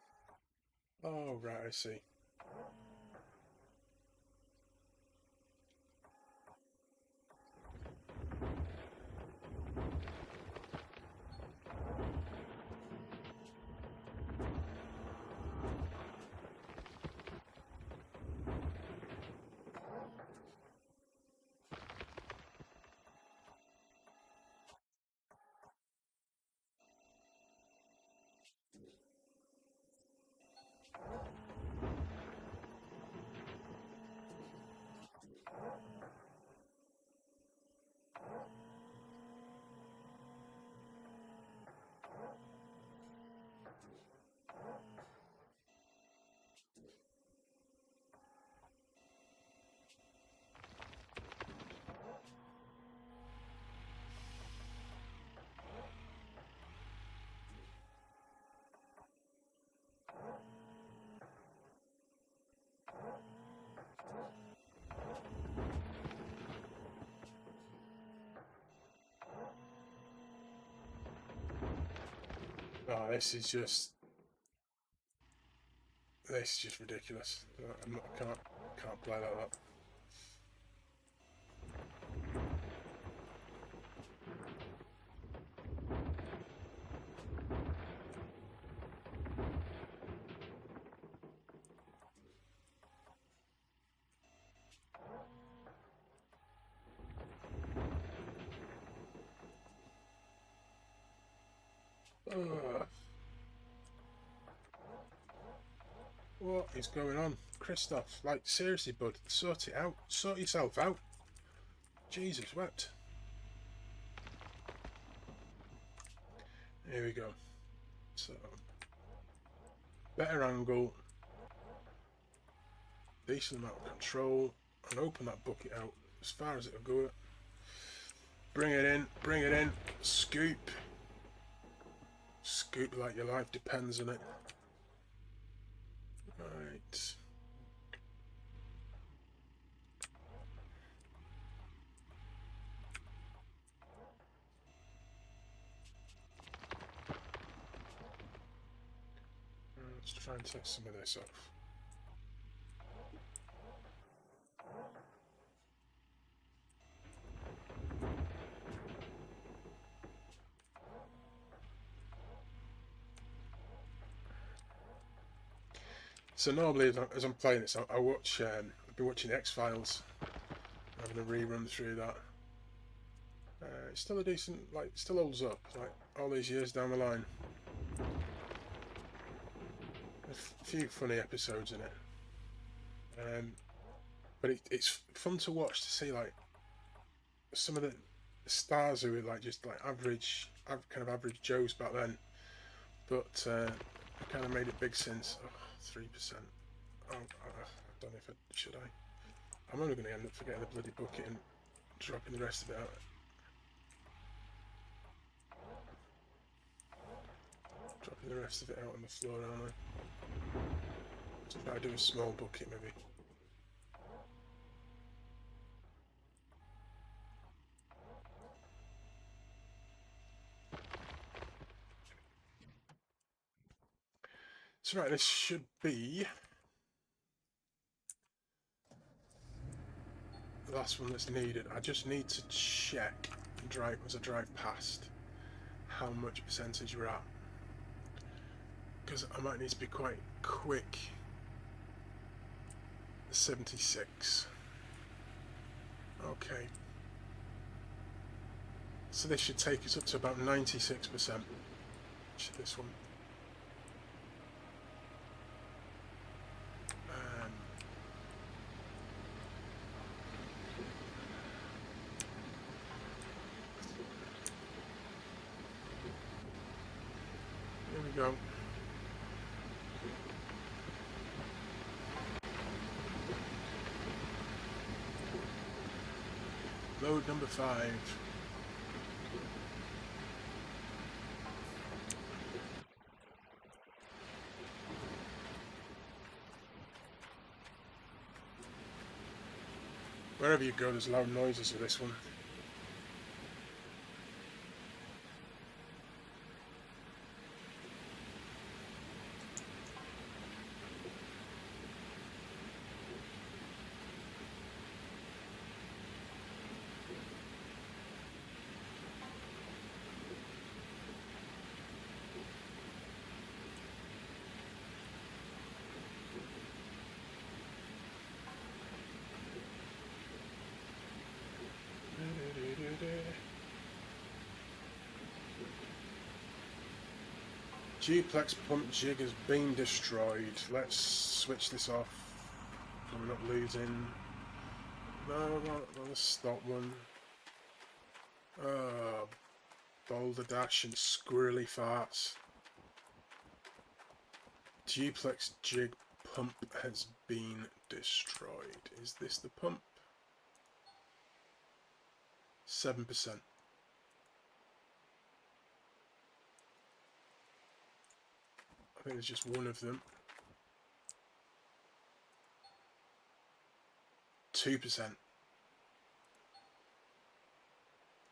Oh, right, I see. Oh, this is just ridiculous. I can't play like that. What is going on? Christoph, like, seriously, bud, sort it out. Sort yourself out. Jesus wept. Here we go. So, better angle, decent amount of control, and open that bucket out as far as it'll go. Bring it in, scoop. Scoop like your life depends on it. Right. Let's try and take some of this off. So normally, as I'm playing this, I watch. I've been watching X-Files, having a rerun through that. It's still a decent, like, still holds up, like all these years down the line. A few funny episodes in it, but it's fun to watch, to see like some of the stars who were like just like average, kind of average Joes back then, but kind of made it big since. 3%. I don't know if I should. I'm only going to end up forgetting the bloody bucket and dropping the rest of it out. Dropping the rest of it out on the floor, aren't I? Just try to do a small bucket maybe. So right, this should be the last one that's needed. I just need to check as I drive past how much percentage we're at, because I might need to be quite quick. 76. Okay. So this should take us up to about 96%. This one. Here we go. Load number 5. Wherever you go, there's loud noises with this one. Duplex pump jig has been destroyed. Let's switch this off so we're not losing. No, let's stop one. Boulder dash and squirrely farts. Duplex jig pump has been destroyed. Is this the pump? 7%. I think there's just one of them. 2%.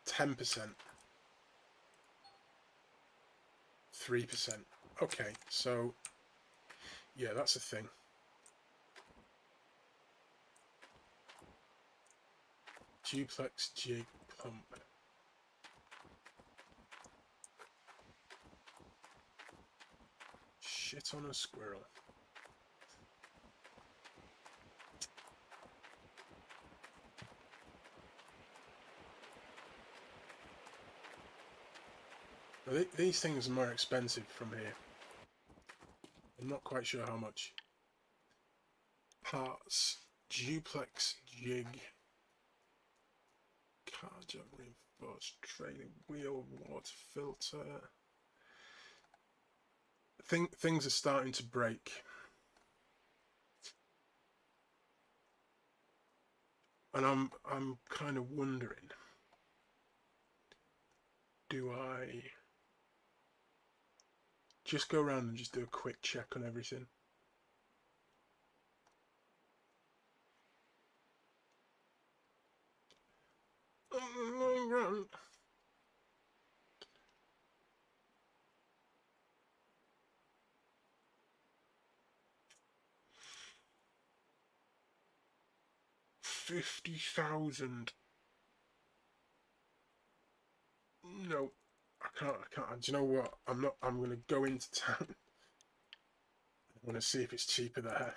10%. 3%. Okay, so yeah, that's a thing. Duplex jig pump. Shit on a squirrel. Now, these things are more expensive from here. I'm not quite sure how much. Parts, duplex jig, car jump reinforced trailing wheel, water filter. Things are starting to break. And I'm kind of wondering, do I just go around and just do a quick check on everything? 50,000. No, I can't. Do you know what? I'm going to go into town. I want to see if it's cheaper there.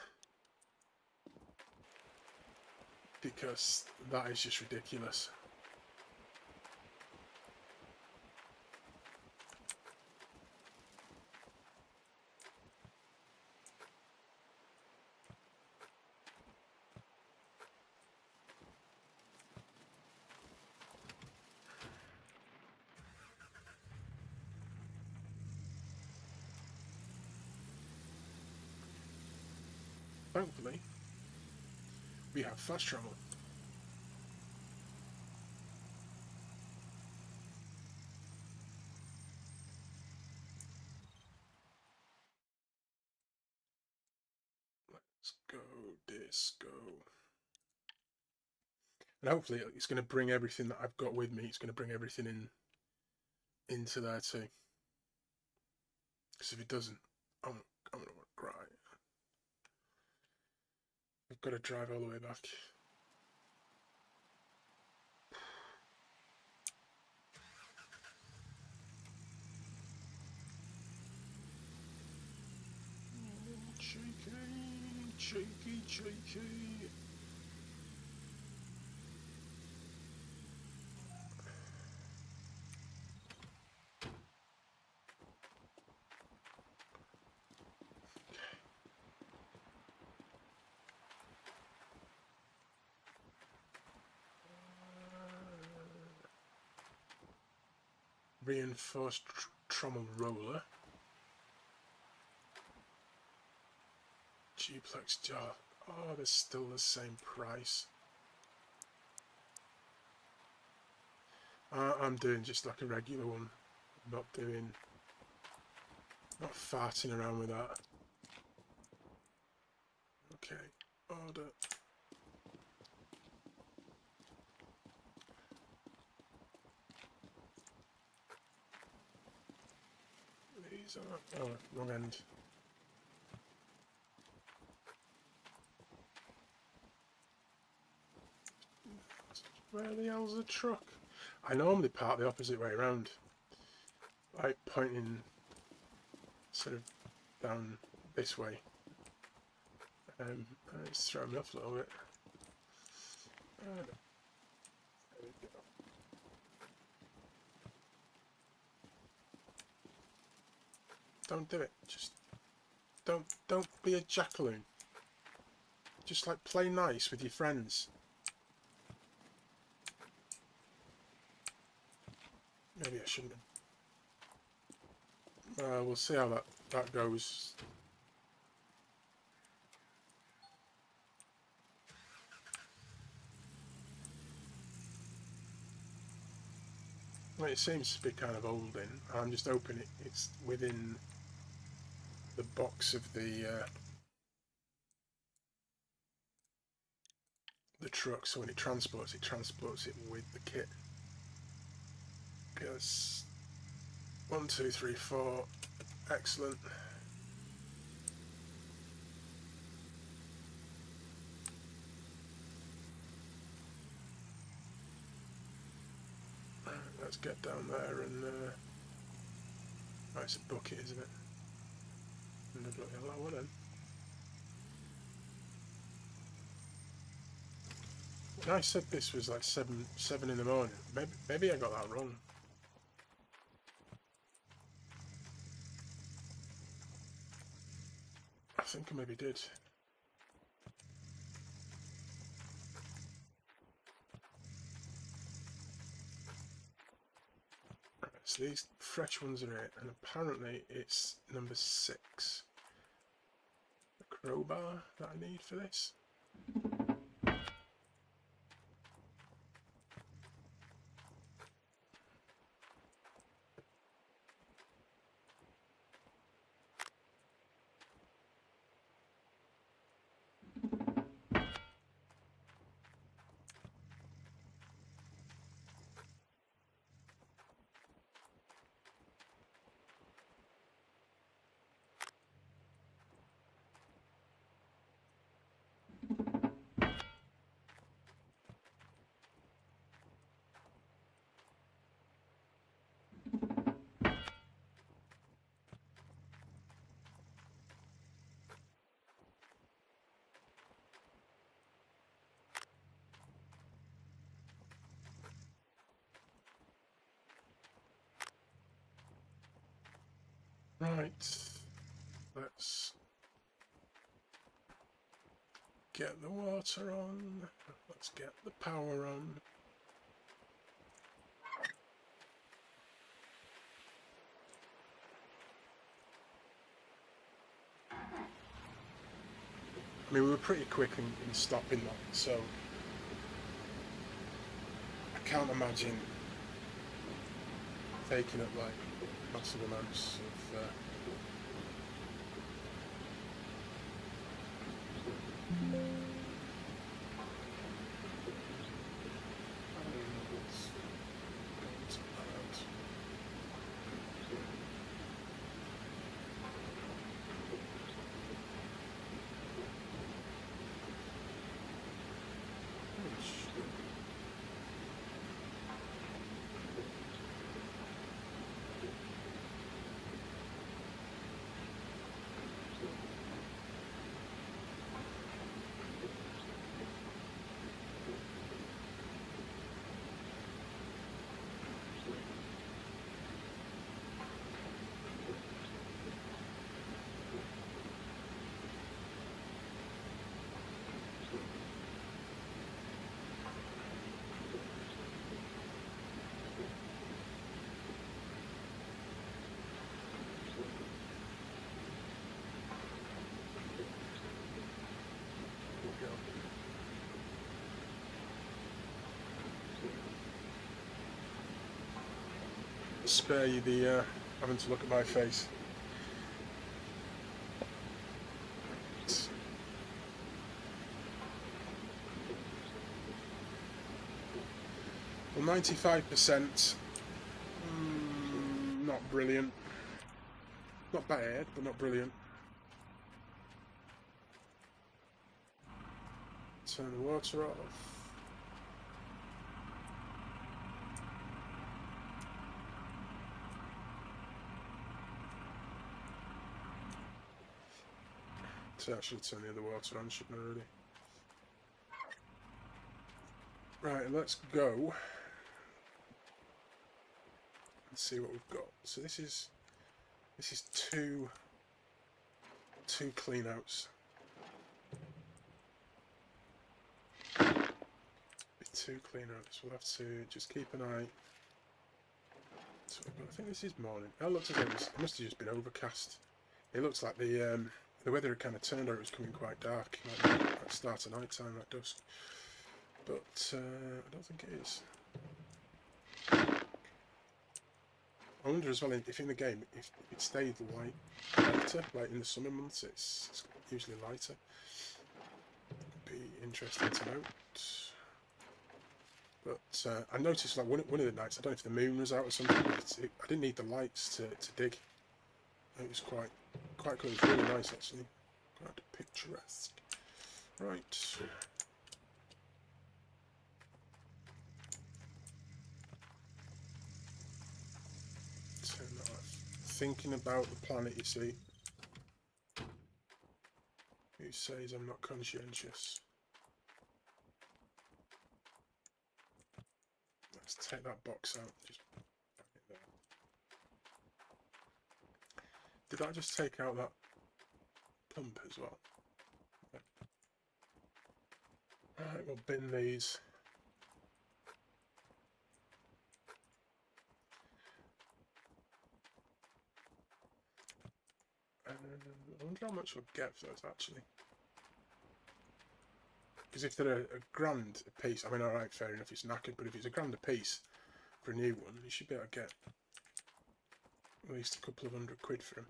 Because that is just ridiculous. Thankfully, we have fast travel. Let's go, disco. And hopefully it's going to bring everything that I've got with me, it's going to bring everything into there too. Because if it doesn't, I'm going to want to cry. I've got to drive all the way back. Cheeky. Reinforced trommel roller. Duplex jar. Oh, they're still the same price. I'm doing just like a regular one. Not farting around with that. Okay, order. These are, oh, wrong end. Where the hell's the truck? I normally park the opposite way around. Like pointing sort of down this way. It's throwing me off a little bit. There we go. Don't do it. Just don't be a jackaloon. Just like play nice with your friends. Maybe I shouldn't have. We'll see how that goes. Well, it seems to be kind of old in. I'm just hoping it's within the box of the truck, so when it transports it with the kit. Because 1, 2, 3, 4, excellent. Let's get down there and oh, it's a bucket, isn't it? And a bloody hell, then. I said this was like 7 in the morning. Maybe I got that wrong. I think I maybe did. Right, so these fresh ones are it, and apparently it's number 6. The crowbar that I need for this. Right, let's get the water on, let's get the power on. I mean, we were pretty quick in stopping that, so I can't imagine taking up like massive amounts of spare you the having to look at my face. Well, 95%, not brilliant. Not bad, but not brilliant. Turn the water off. So I should turn the other water on, shouldn't I, really? Right, let's go. Let's see what we've got. So this is two clean outs. Two clean outs. We'll have to just keep an eye. So I think this is morning. Oh, it looks as though it must have just been overcast. It looks like the weather had kind of turned, or it was coming quite dark, like start of night time, like dusk. But I don't think it is. I wonder as well if in the game, if it stayed lighter, like in the summer months, it's usually lighter. Be interesting to note. But I noticed like one of the nights, I don't know if the moon was out or something, but I didn't need the lights to dig. It was quite cool. It was really nice actually, quite picturesque. Right. Turn that off. Thinking about the planet, you see. Who says I'm not conscientious? Let's take that box out. Just back it there. Did I just take out that pump as well? Yeah. Alright, we'll bin these. I wonder how much we'll get for those actually. Because if they're a grand a piece, I mean, alright, fair enough, it's knackered, but if it's a grand a piece for a new one, you should be able to get at least a couple of £100 for them.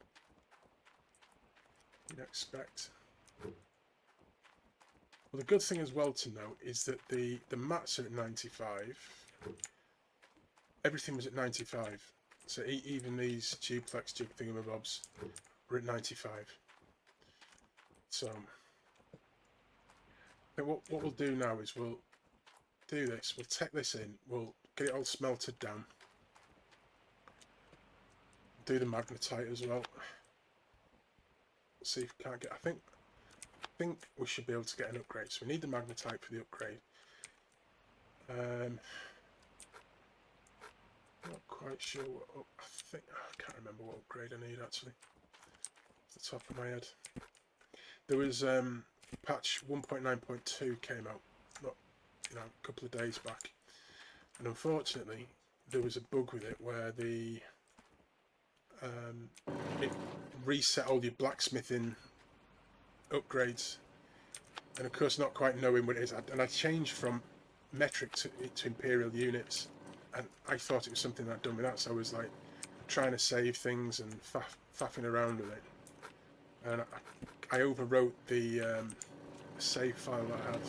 You'd expect. Well, the good thing as well to note is that the mats are at 95. Everything was at 95. So even these duplex jig thingamabobs were at 95. So what we'll do now is we'll do this. We'll take this in. We'll get it all smelted down. Do the magnetite as well. See if we can't get. I think we should be able to get an upgrade. So we need the magnetite for the upgrade. Not quite sure what I can't remember what upgrade I need actually off the top of my head. There was patch 1.9.2 came out not a couple of days back, and unfortunately there was a bug with it where it reset all your blacksmithing upgrades, and of course not quite knowing what it is, and I changed from metric to imperial units, and I thought it was something I'd done with that, so I was like trying to save things and faffing around with it, and I overwrote the save file that I had.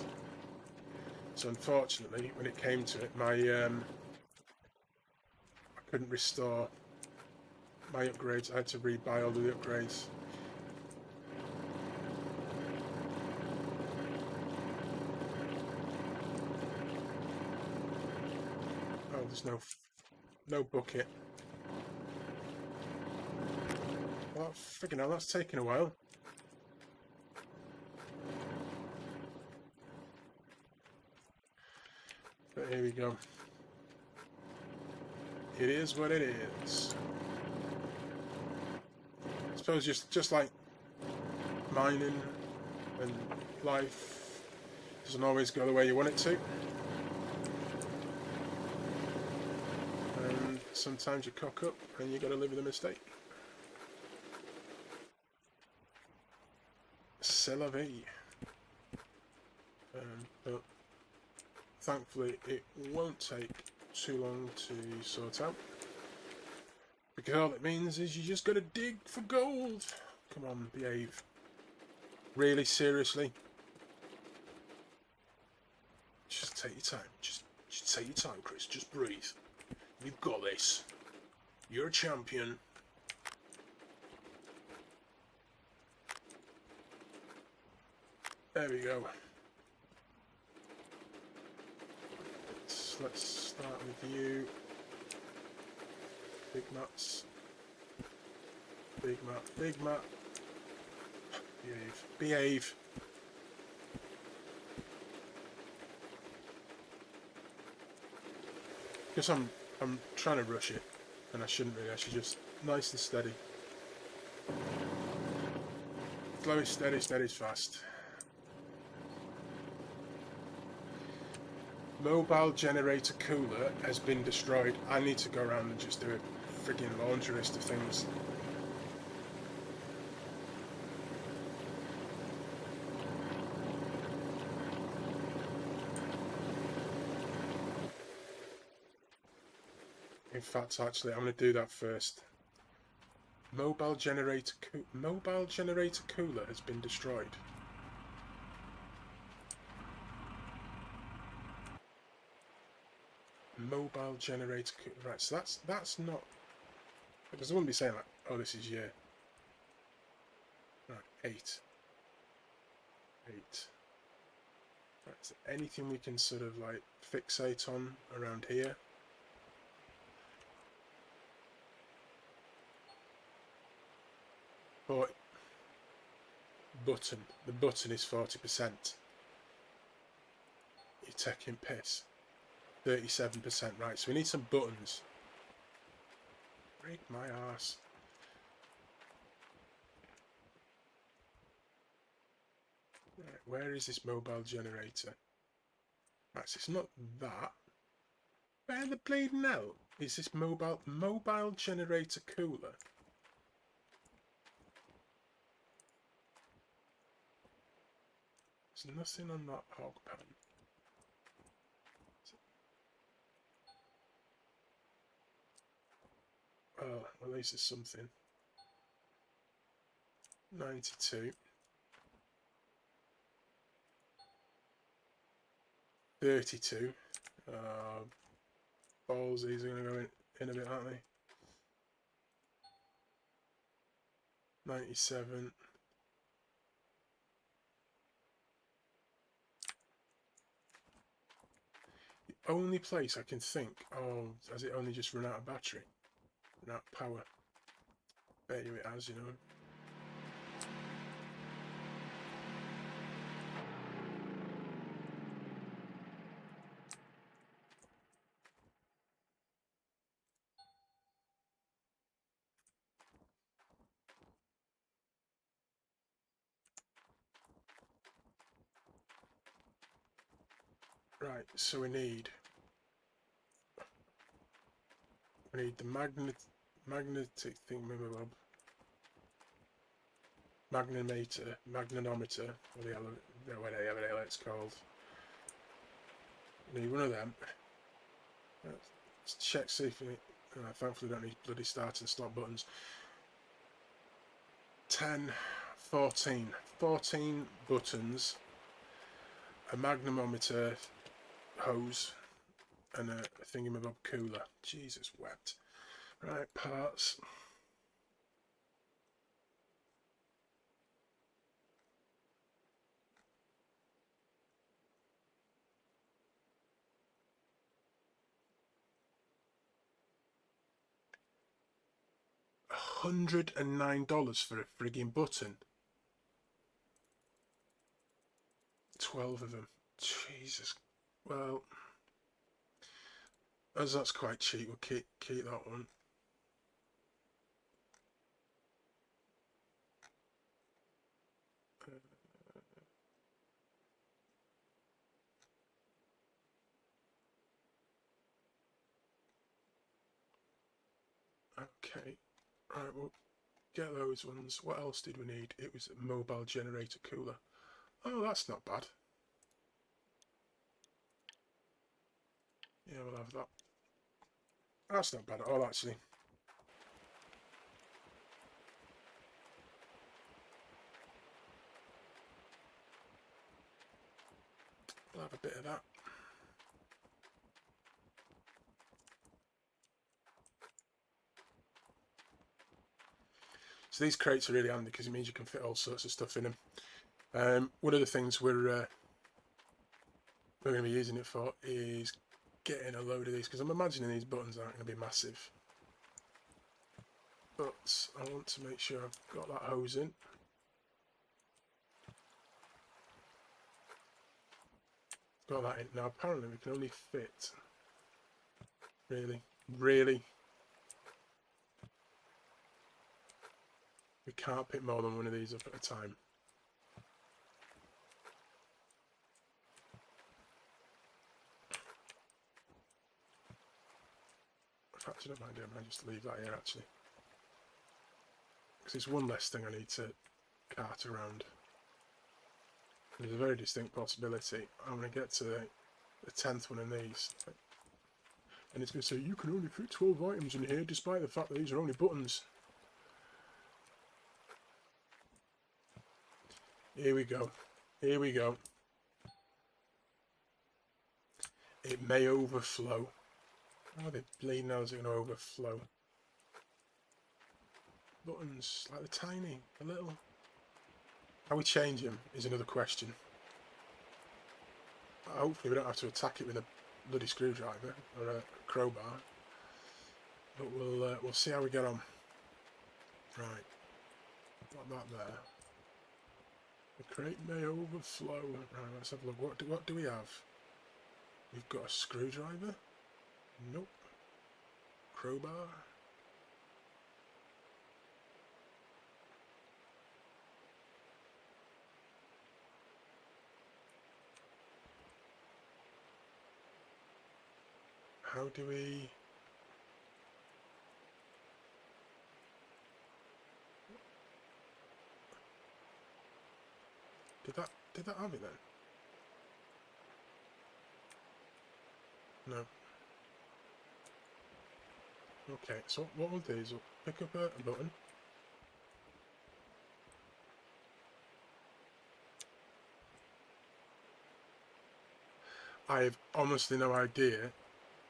So unfortunately, when it came to it, I couldn't restore my upgrades. I had to rebuy all of the upgrades. Oh, there's no bucket. Oh, friggin' hell, that's taking a while. But here we go. It is what it is. I suppose just like mining and life doesn't always go the way you want it to. And sometimes you cock up and you gotta live with a mistake. C'est la vie. But thankfully it won't take too long to sort out, because all it means is you just gotta dig for gold. Come on, behave. Really, seriously? Just take your time. Just take your time, Chris. Just breathe. You've got this. You're a champion. There we go. Let's start with you. Big mats. Big mat. Big mat. Behave. Behave. Because I'm trying to rush it, and I shouldn't really. I should just nice and steady. Slow is steady, steady is fast. Mobile generator cooler has been destroyed. I need to go around and just do a frigging laundry list of things. In fact, actually, I'm going to do that first. Mobile generator cooler has been destroyed. Mobile generator cooler. Right, so that's not, because I wouldn't be saying like, oh, this is year. Right, 8. Right, is there anything we can sort of like fixate on around here? But button. The button is 40%. You're taking piss. 37%. Right, so we need some buttons. Break my arse. Right, where is this mobile generator? Right, so it's not that. Where the bleeding hell is this mobile generator cooler? There's nothing on that hog pan. Oh, at least there's something. 92. 32. Balls, these are going to go in a bit, aren't they? 97. The only place I can think, oh, has it only just run out of battery? Run out of power? Bet you it has, you know. Right, so we need the magnetic thingamabob, magnetometer, whatever it's called. We need one of them. Let's check, see if it. Thankfully, don't need bloody start and stop buttons. 10, 14 buttons, a magnetometer hose, and a thingamabob cooler. Jesus wept. Right, parts. $109 for a frigging button. 12 of them. Jesus. Well, as that's quite cheap, we'll keep that one. Okay. Right, we'll get those ones. What else did we need? It was a mobile generator cooler. Oh, that's not bad. Yeah, we'll have that. That's not bad at all, actually. We'll have a bit of that. So these crates are really handy because it means you can fit all sorts of stuff in them. One of the things we're going to be using it for is getting a load of these, because I'm imagining these buttons aren't going to be massive. But I want to make sure I've got that hose in. Got that in. Now apparently we can only fit, really, we can't pick more than one of these up at a time. In fact, I don't mind, I might just leave that here actually, because it's one less thing I need to cart around. There's a very distinct possibility I'm going to get to the 10th one of these, and it's going to say you can only fit 12 items in here despite the fact that these are only buttons. Here we go. Here we go. It may overflow. Oh, the bleeding nose are going to overflow. Buttons, like they're tiny, a little. How we change them is another question. Hopefully we don't have to attack it with a bloody screwdriver or a crowbar. But we'll see how we get on. Right. Got that there. The crate may overflow. Right, let's have a look. What do we have? We've got a screwdriver. Nope. Crowbar. How do we... Did that have it then? No. Okay, so what we'll do is we'll pick up a button. I have honestly no idea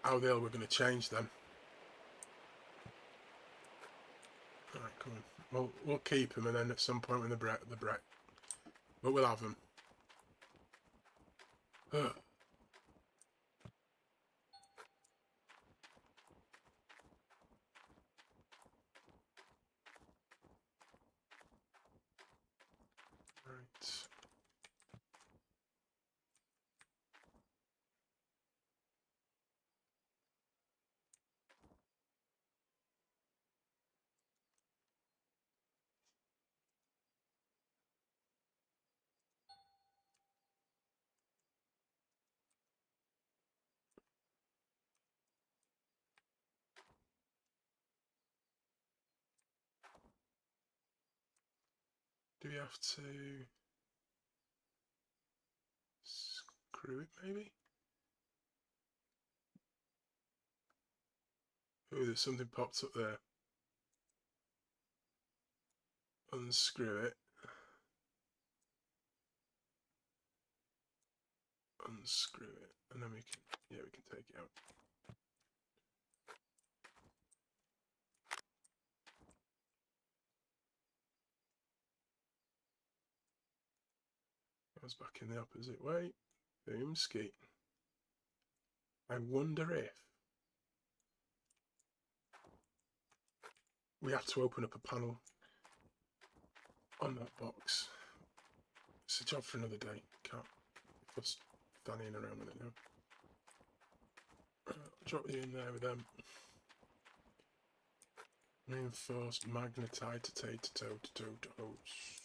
how the hell we're going to change them. Alright, come on. We'll keep them, and then at some point when the break. But we'll have them. Ugh. Right. Do we have to screw it maybe? Oh, there's something popped up there. Unscrew it. Unscrew it. And then we can take it out. Goes back in the opposite way. Boom ski. I wonder if we have to open up a panel on that box. It's a job for another day. Can't just fanning around with it now. I'll drop you in there with them. Reinforced magnetite to hose.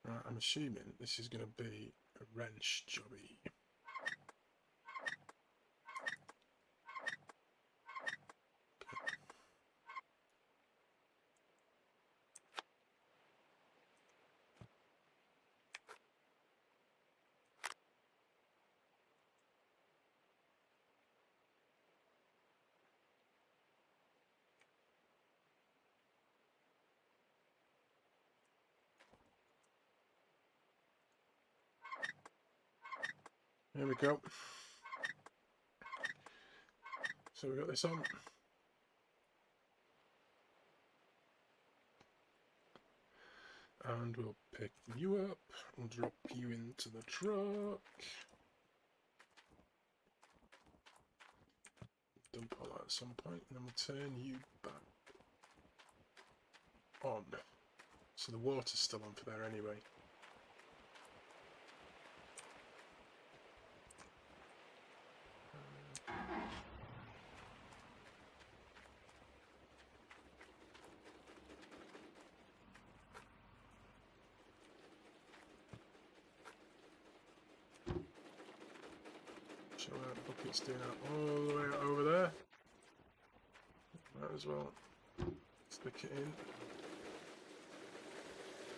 Right, I'm assuming this is going to be a wrench jobby. There we go. So we got this on. And we'll pick you up and drop you into the truck. Dump all that at some point, and then we'll turn you back on. So the water's still on for there anyway. Show that bucket's doing that all the way over there. Might as well stick it in.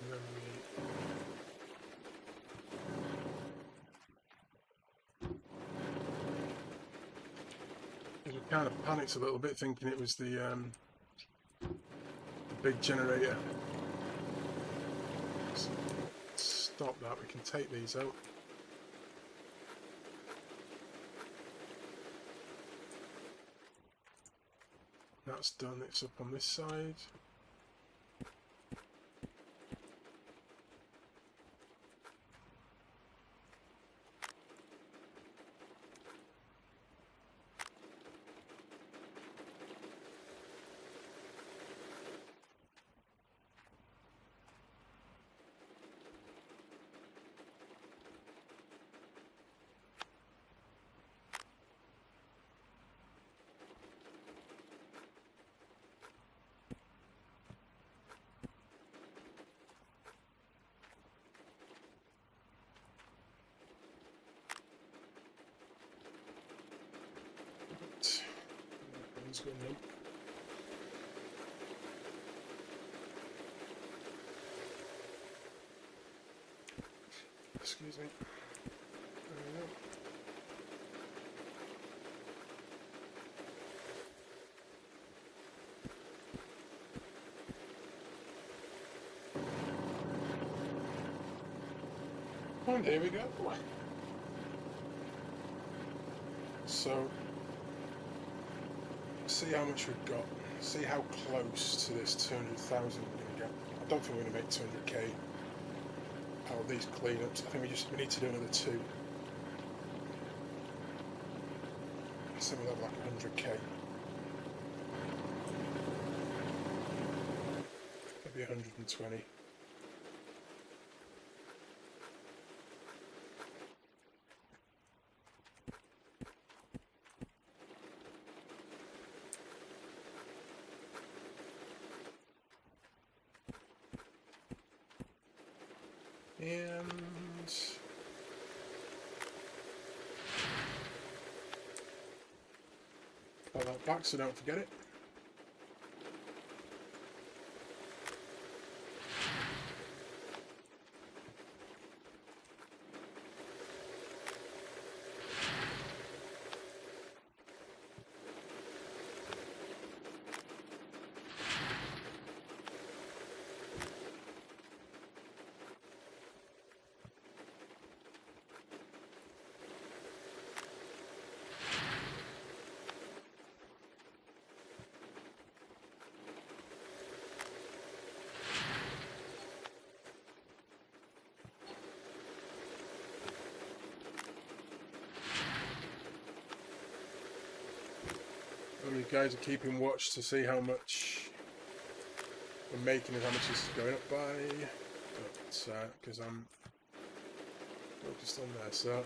And then we kind of panicked a little bit thinking it was the big generator. So stop that, we can take these out. That's done, it's up on this side. One's going in. Excuse me. There we go. And there we go. So, see how much we've got. See how close to this 200,000 we're going to get. I don't think we're going to make 200k out of these cleanups. I think we need to do another 2. So we'll have like 100k. Maybe 120. And put that back so don't forget it. you guys are keeping watch to see how much we're making and how much this is going up by. But because I'm focused on there, so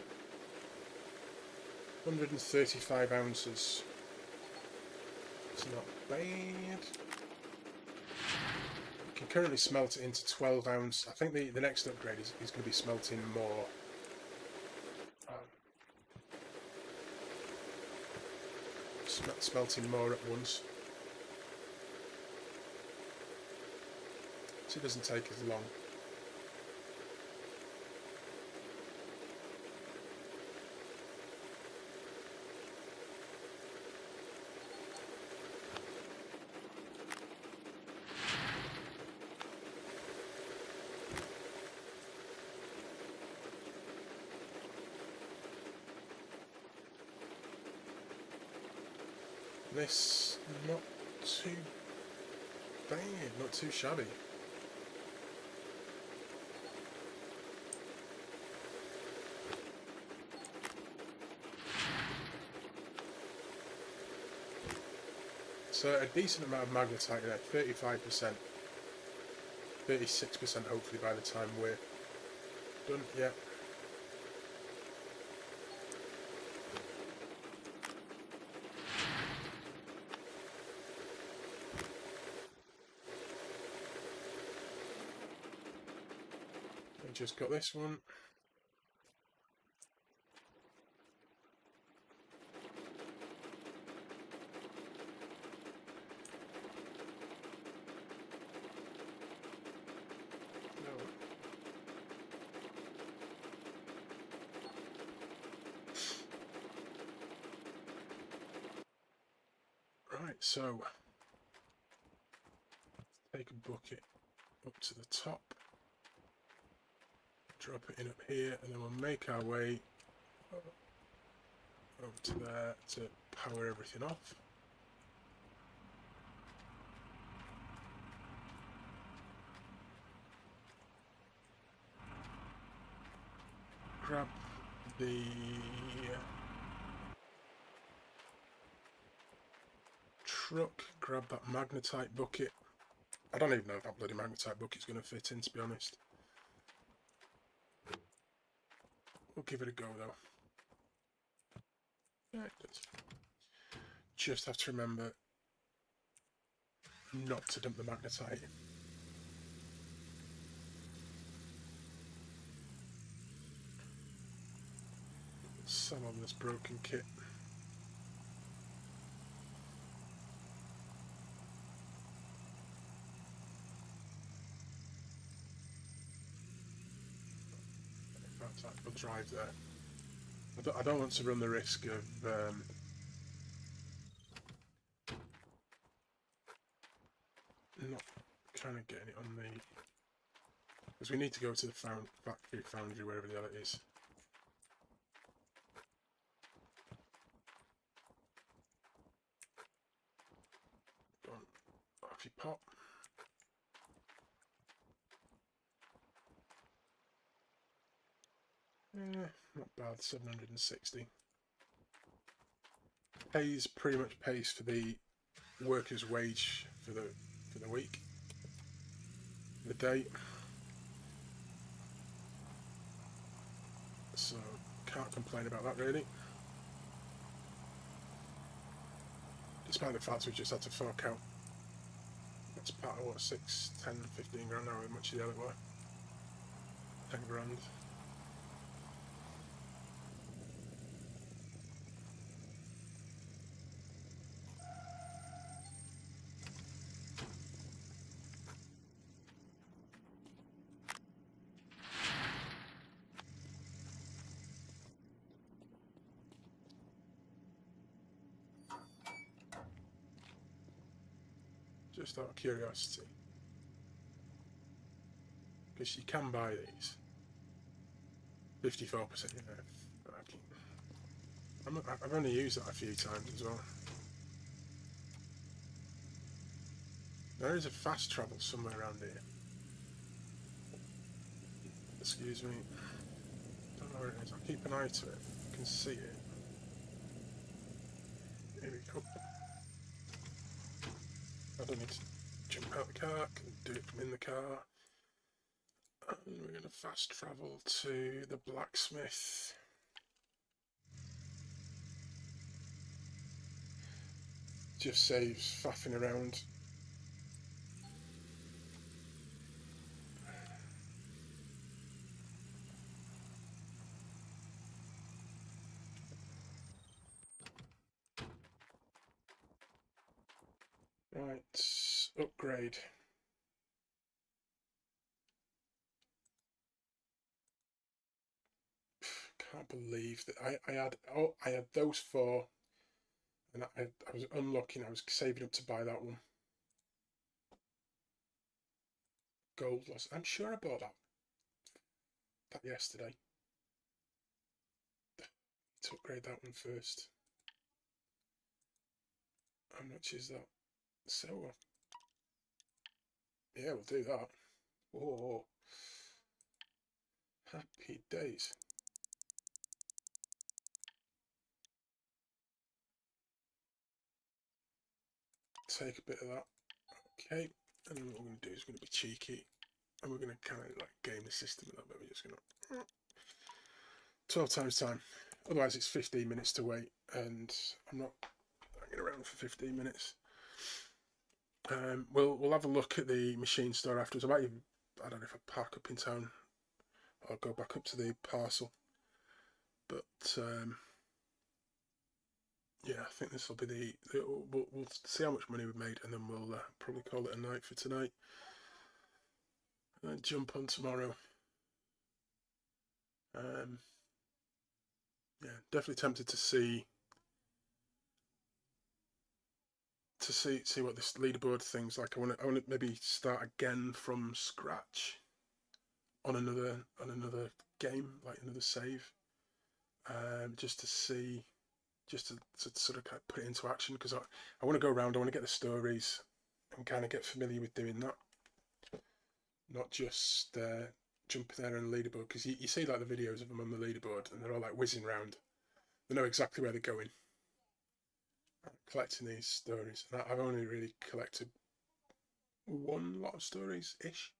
135 ounces. It's not bad. You can currently smelt it into 12 ounce. I think the next upgrade is going to be smelting more. Smelting more at once. So it doesn't take as long. This not too bad, not too shabby. So a decent amount of magnetite there, 35%, 36% hopefully by the time we're done. Yeah. Just got this one. No. Right, so take a bucket up to the top. Drop it in up here, and then we'll make our way over to there to power everything off. Grab the truck, grab that magnetite bucket. I don't even know if that bloody magnetite bucket's going to fit in, to be honest. We'll give it a go though. Yeah, it does. Just have to remember not to dump the magnetite. Sell on this broken kit. In fact, I'll drive there. I don't want to run the risk of not kind of getting it on the... Because we need to go to the factory, foundry, wherever the hell it is. Go on, off you pop. Not bad, 760. Pretty much pays for the worker's wage for the week, the day. So can't complain about that really. Despite the fact we just had to fork out, that's part of what, 6, 10, 15 grand, however much the other were. 10 grand. Just out of curiosity, because you can buy these 54%. I've only used that a few times as well. There is a fast travel somewhere around here. Excuse me. Don't know where it is. I'll keep an eye to it. You can see it. Here we go. I don't need to jump out the car, I can do it from in the car. And we're going to fast travel to the blacksmith. Just saves faffing around. Right, upgrade. Can't believe that I had those four, and I was unlocking. I was saving up to buy that one. Gold loss. I'm sure I bought that yesterday. To upgrade that one first. How much is that? So yeah, we'll do that. Oh, happy days. Take a bit of that. Okay, and then what we're going to do is we're going to be cheeky, and we're going to kind of like game the system a little bit. We're just going to 12 times time. Otherwise, it's 15 minutes to wait, and I'm not hanging around for 15 minutes. We'll have a look at the machine store afterwards. I don't know if I park up in town, I'll go back up to the parcel. But yeah, I think this will be we'll see how much money we've made, and then we'll probably call it a night for tonight. And then jump on tomorrow. Yeah, definitely tempted to see what this leaderboard thing's like. I want to maybe start again from scratch on another game, like another save, just to see, just to sort of kind of put it into action, because I want to go around. I want to get the stories and kind of get familiar with doing that, not just jumping there on the leaderboard, because you see like the videos of them on the leaderboard and they're all like whizzing around. They know exactly where they're going. Collecting these stories, and I've only really collected one lot of stories ish.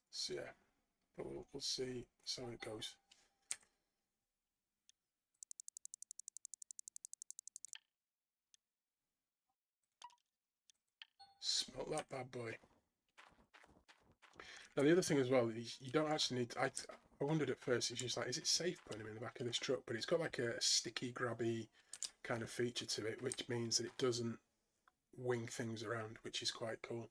So yeah, but we'll see how it goes. Smell that bad boy. Now the other thing as well is you don't actually need. I wondered at first, it's just like, is it safe putting him in the back of this truck? But it's got like a sticky, grabby kind of feature to it, which means that it doesn't wing things around, which is quite cool.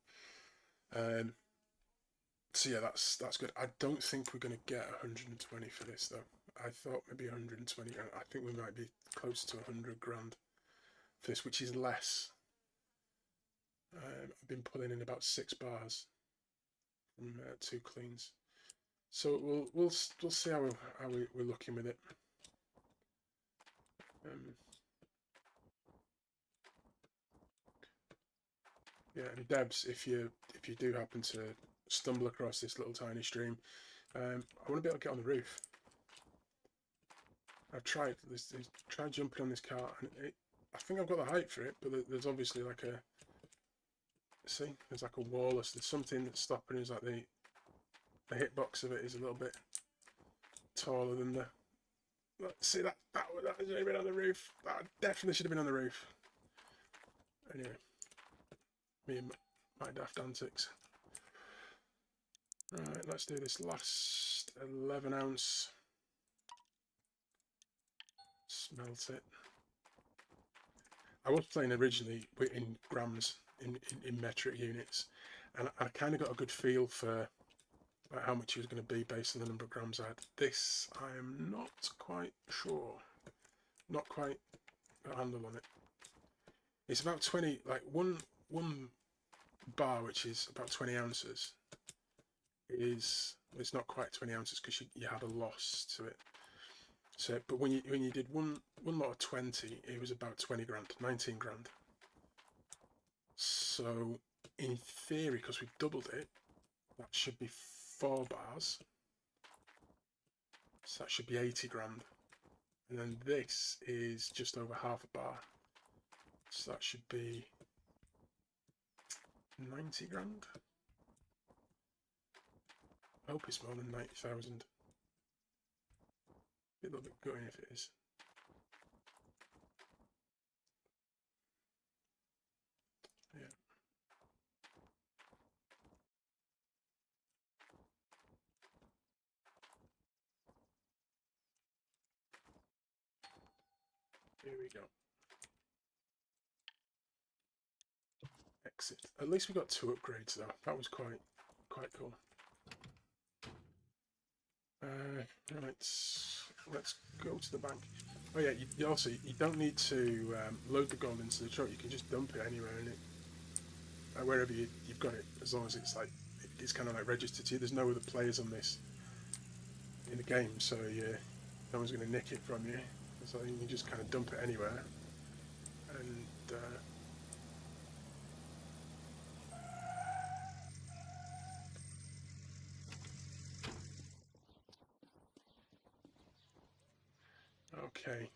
So yeah, that's good. I don't think we're going to get 120 for this though. I thought maybe 120. I think we might be close to 100 grand for this, which is less. I've been pulling in about 6 bars from 2 cleans. So we'll see how we're looking with it. Yeah, and Debs, if you do happen to stumble across this little tiny stream, I want to be able to get on the roof. I've tried jumping on this car, and I think I've got the height for it, but there's obviously like a, see, there's like a wall, there's something that's stopping us, like the hitbox of it is a little bit taller than the, see, that should have been on the roof. That definitely should have been on the roof. Anyway, me and my daft antics. Right, let's do this last 11 ounce. Smelt it. I was playing originally in grams, in metric units, and I kind of got a good feel for like how much it was going to be based on the number of grams I had. This, I am not quite sure. Not quite got a handle on it. It's about 20, like one bar, which is about 20 ounces, it's not quite 20 ounces because you had a loss to it. So, but when you did one lot of 20, it was about 20 grand, 19 grand. So in theory, because we've doubled it, that should be 4 bars. So that should be 80 grand. And then this is just over half a bar. So that should be 90 grand. I hope it's more than 90,000. Be a little bit gutting if it is. Yeah. Here we go. Exit. At least we got 2 upgrades though. That was quite cool. Right, let's go to the bank. Oh yeah, you also you don't need to load the gold into the truck. You can just dump it anywhere in it, wherever you've got it, as long as it's like it's kind of like registered to you. There's no other players on this in the game, so yeah, no one's going to nick it from you. So you can just kind of dump it anywhere, and okay.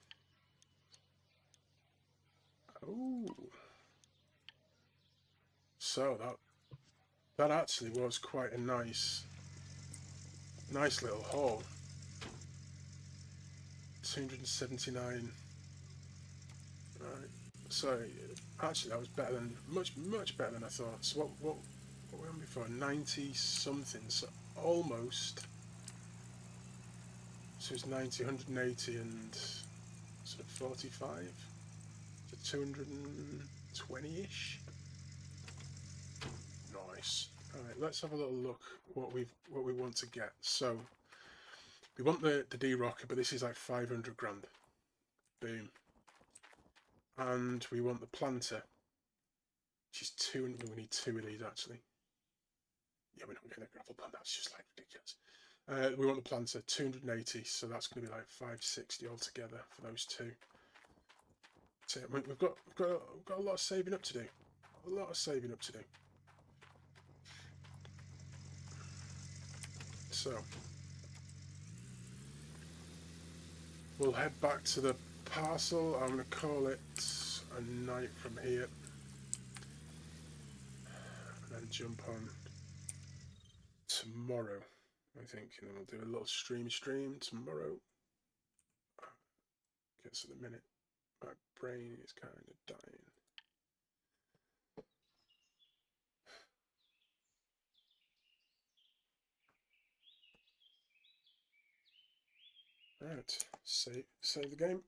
Oh, so that actually was quite a nice little haul. 279. Right. So actually, that was better than much better than I thought. So what were we on before? 90 something. So almost. So it's 90, 180, and sort of 45 to 220-ish. Nice. All right, let's have a little look what we want to get. So we want the D-Rocker, but this is like 500 grand. Boom. And we want the planter, which is 200. We need 2 of these actually. Yeah, we're not getting a grapple plant. That's just like ridiculous. We want the planter, 280. So that's going to be like 560 altogether for those 2. So we've got a lot of saving up to do. A lot of saving up to do. So we'll head back to the parcel. I'm going to call it a night from here, and then jump on tomorrow, I think, and then we'll do a little stream tomorrow. Guess at the minute my brain is kind of dying. Right, save the game.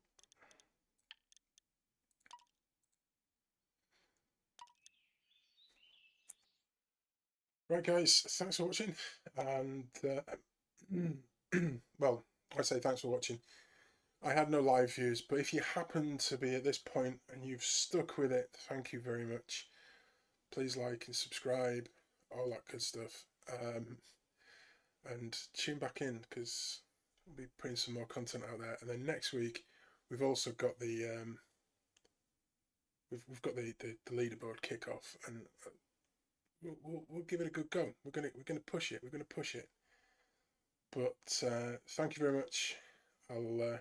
Right, guys, thanks for watching, and well, I say thanks for watching. I had no live views, but if you happen to be at this point and you've stuck with it, thank you very much. Please like and subscribe, all that good stuff, and tune back in because we'll be putting some more content out there. And then next week we've also got the we've got the leaderboard kickoff, and we'll give it a good go. We're gonna push it. We're gonna push it. But thank you very much. I'll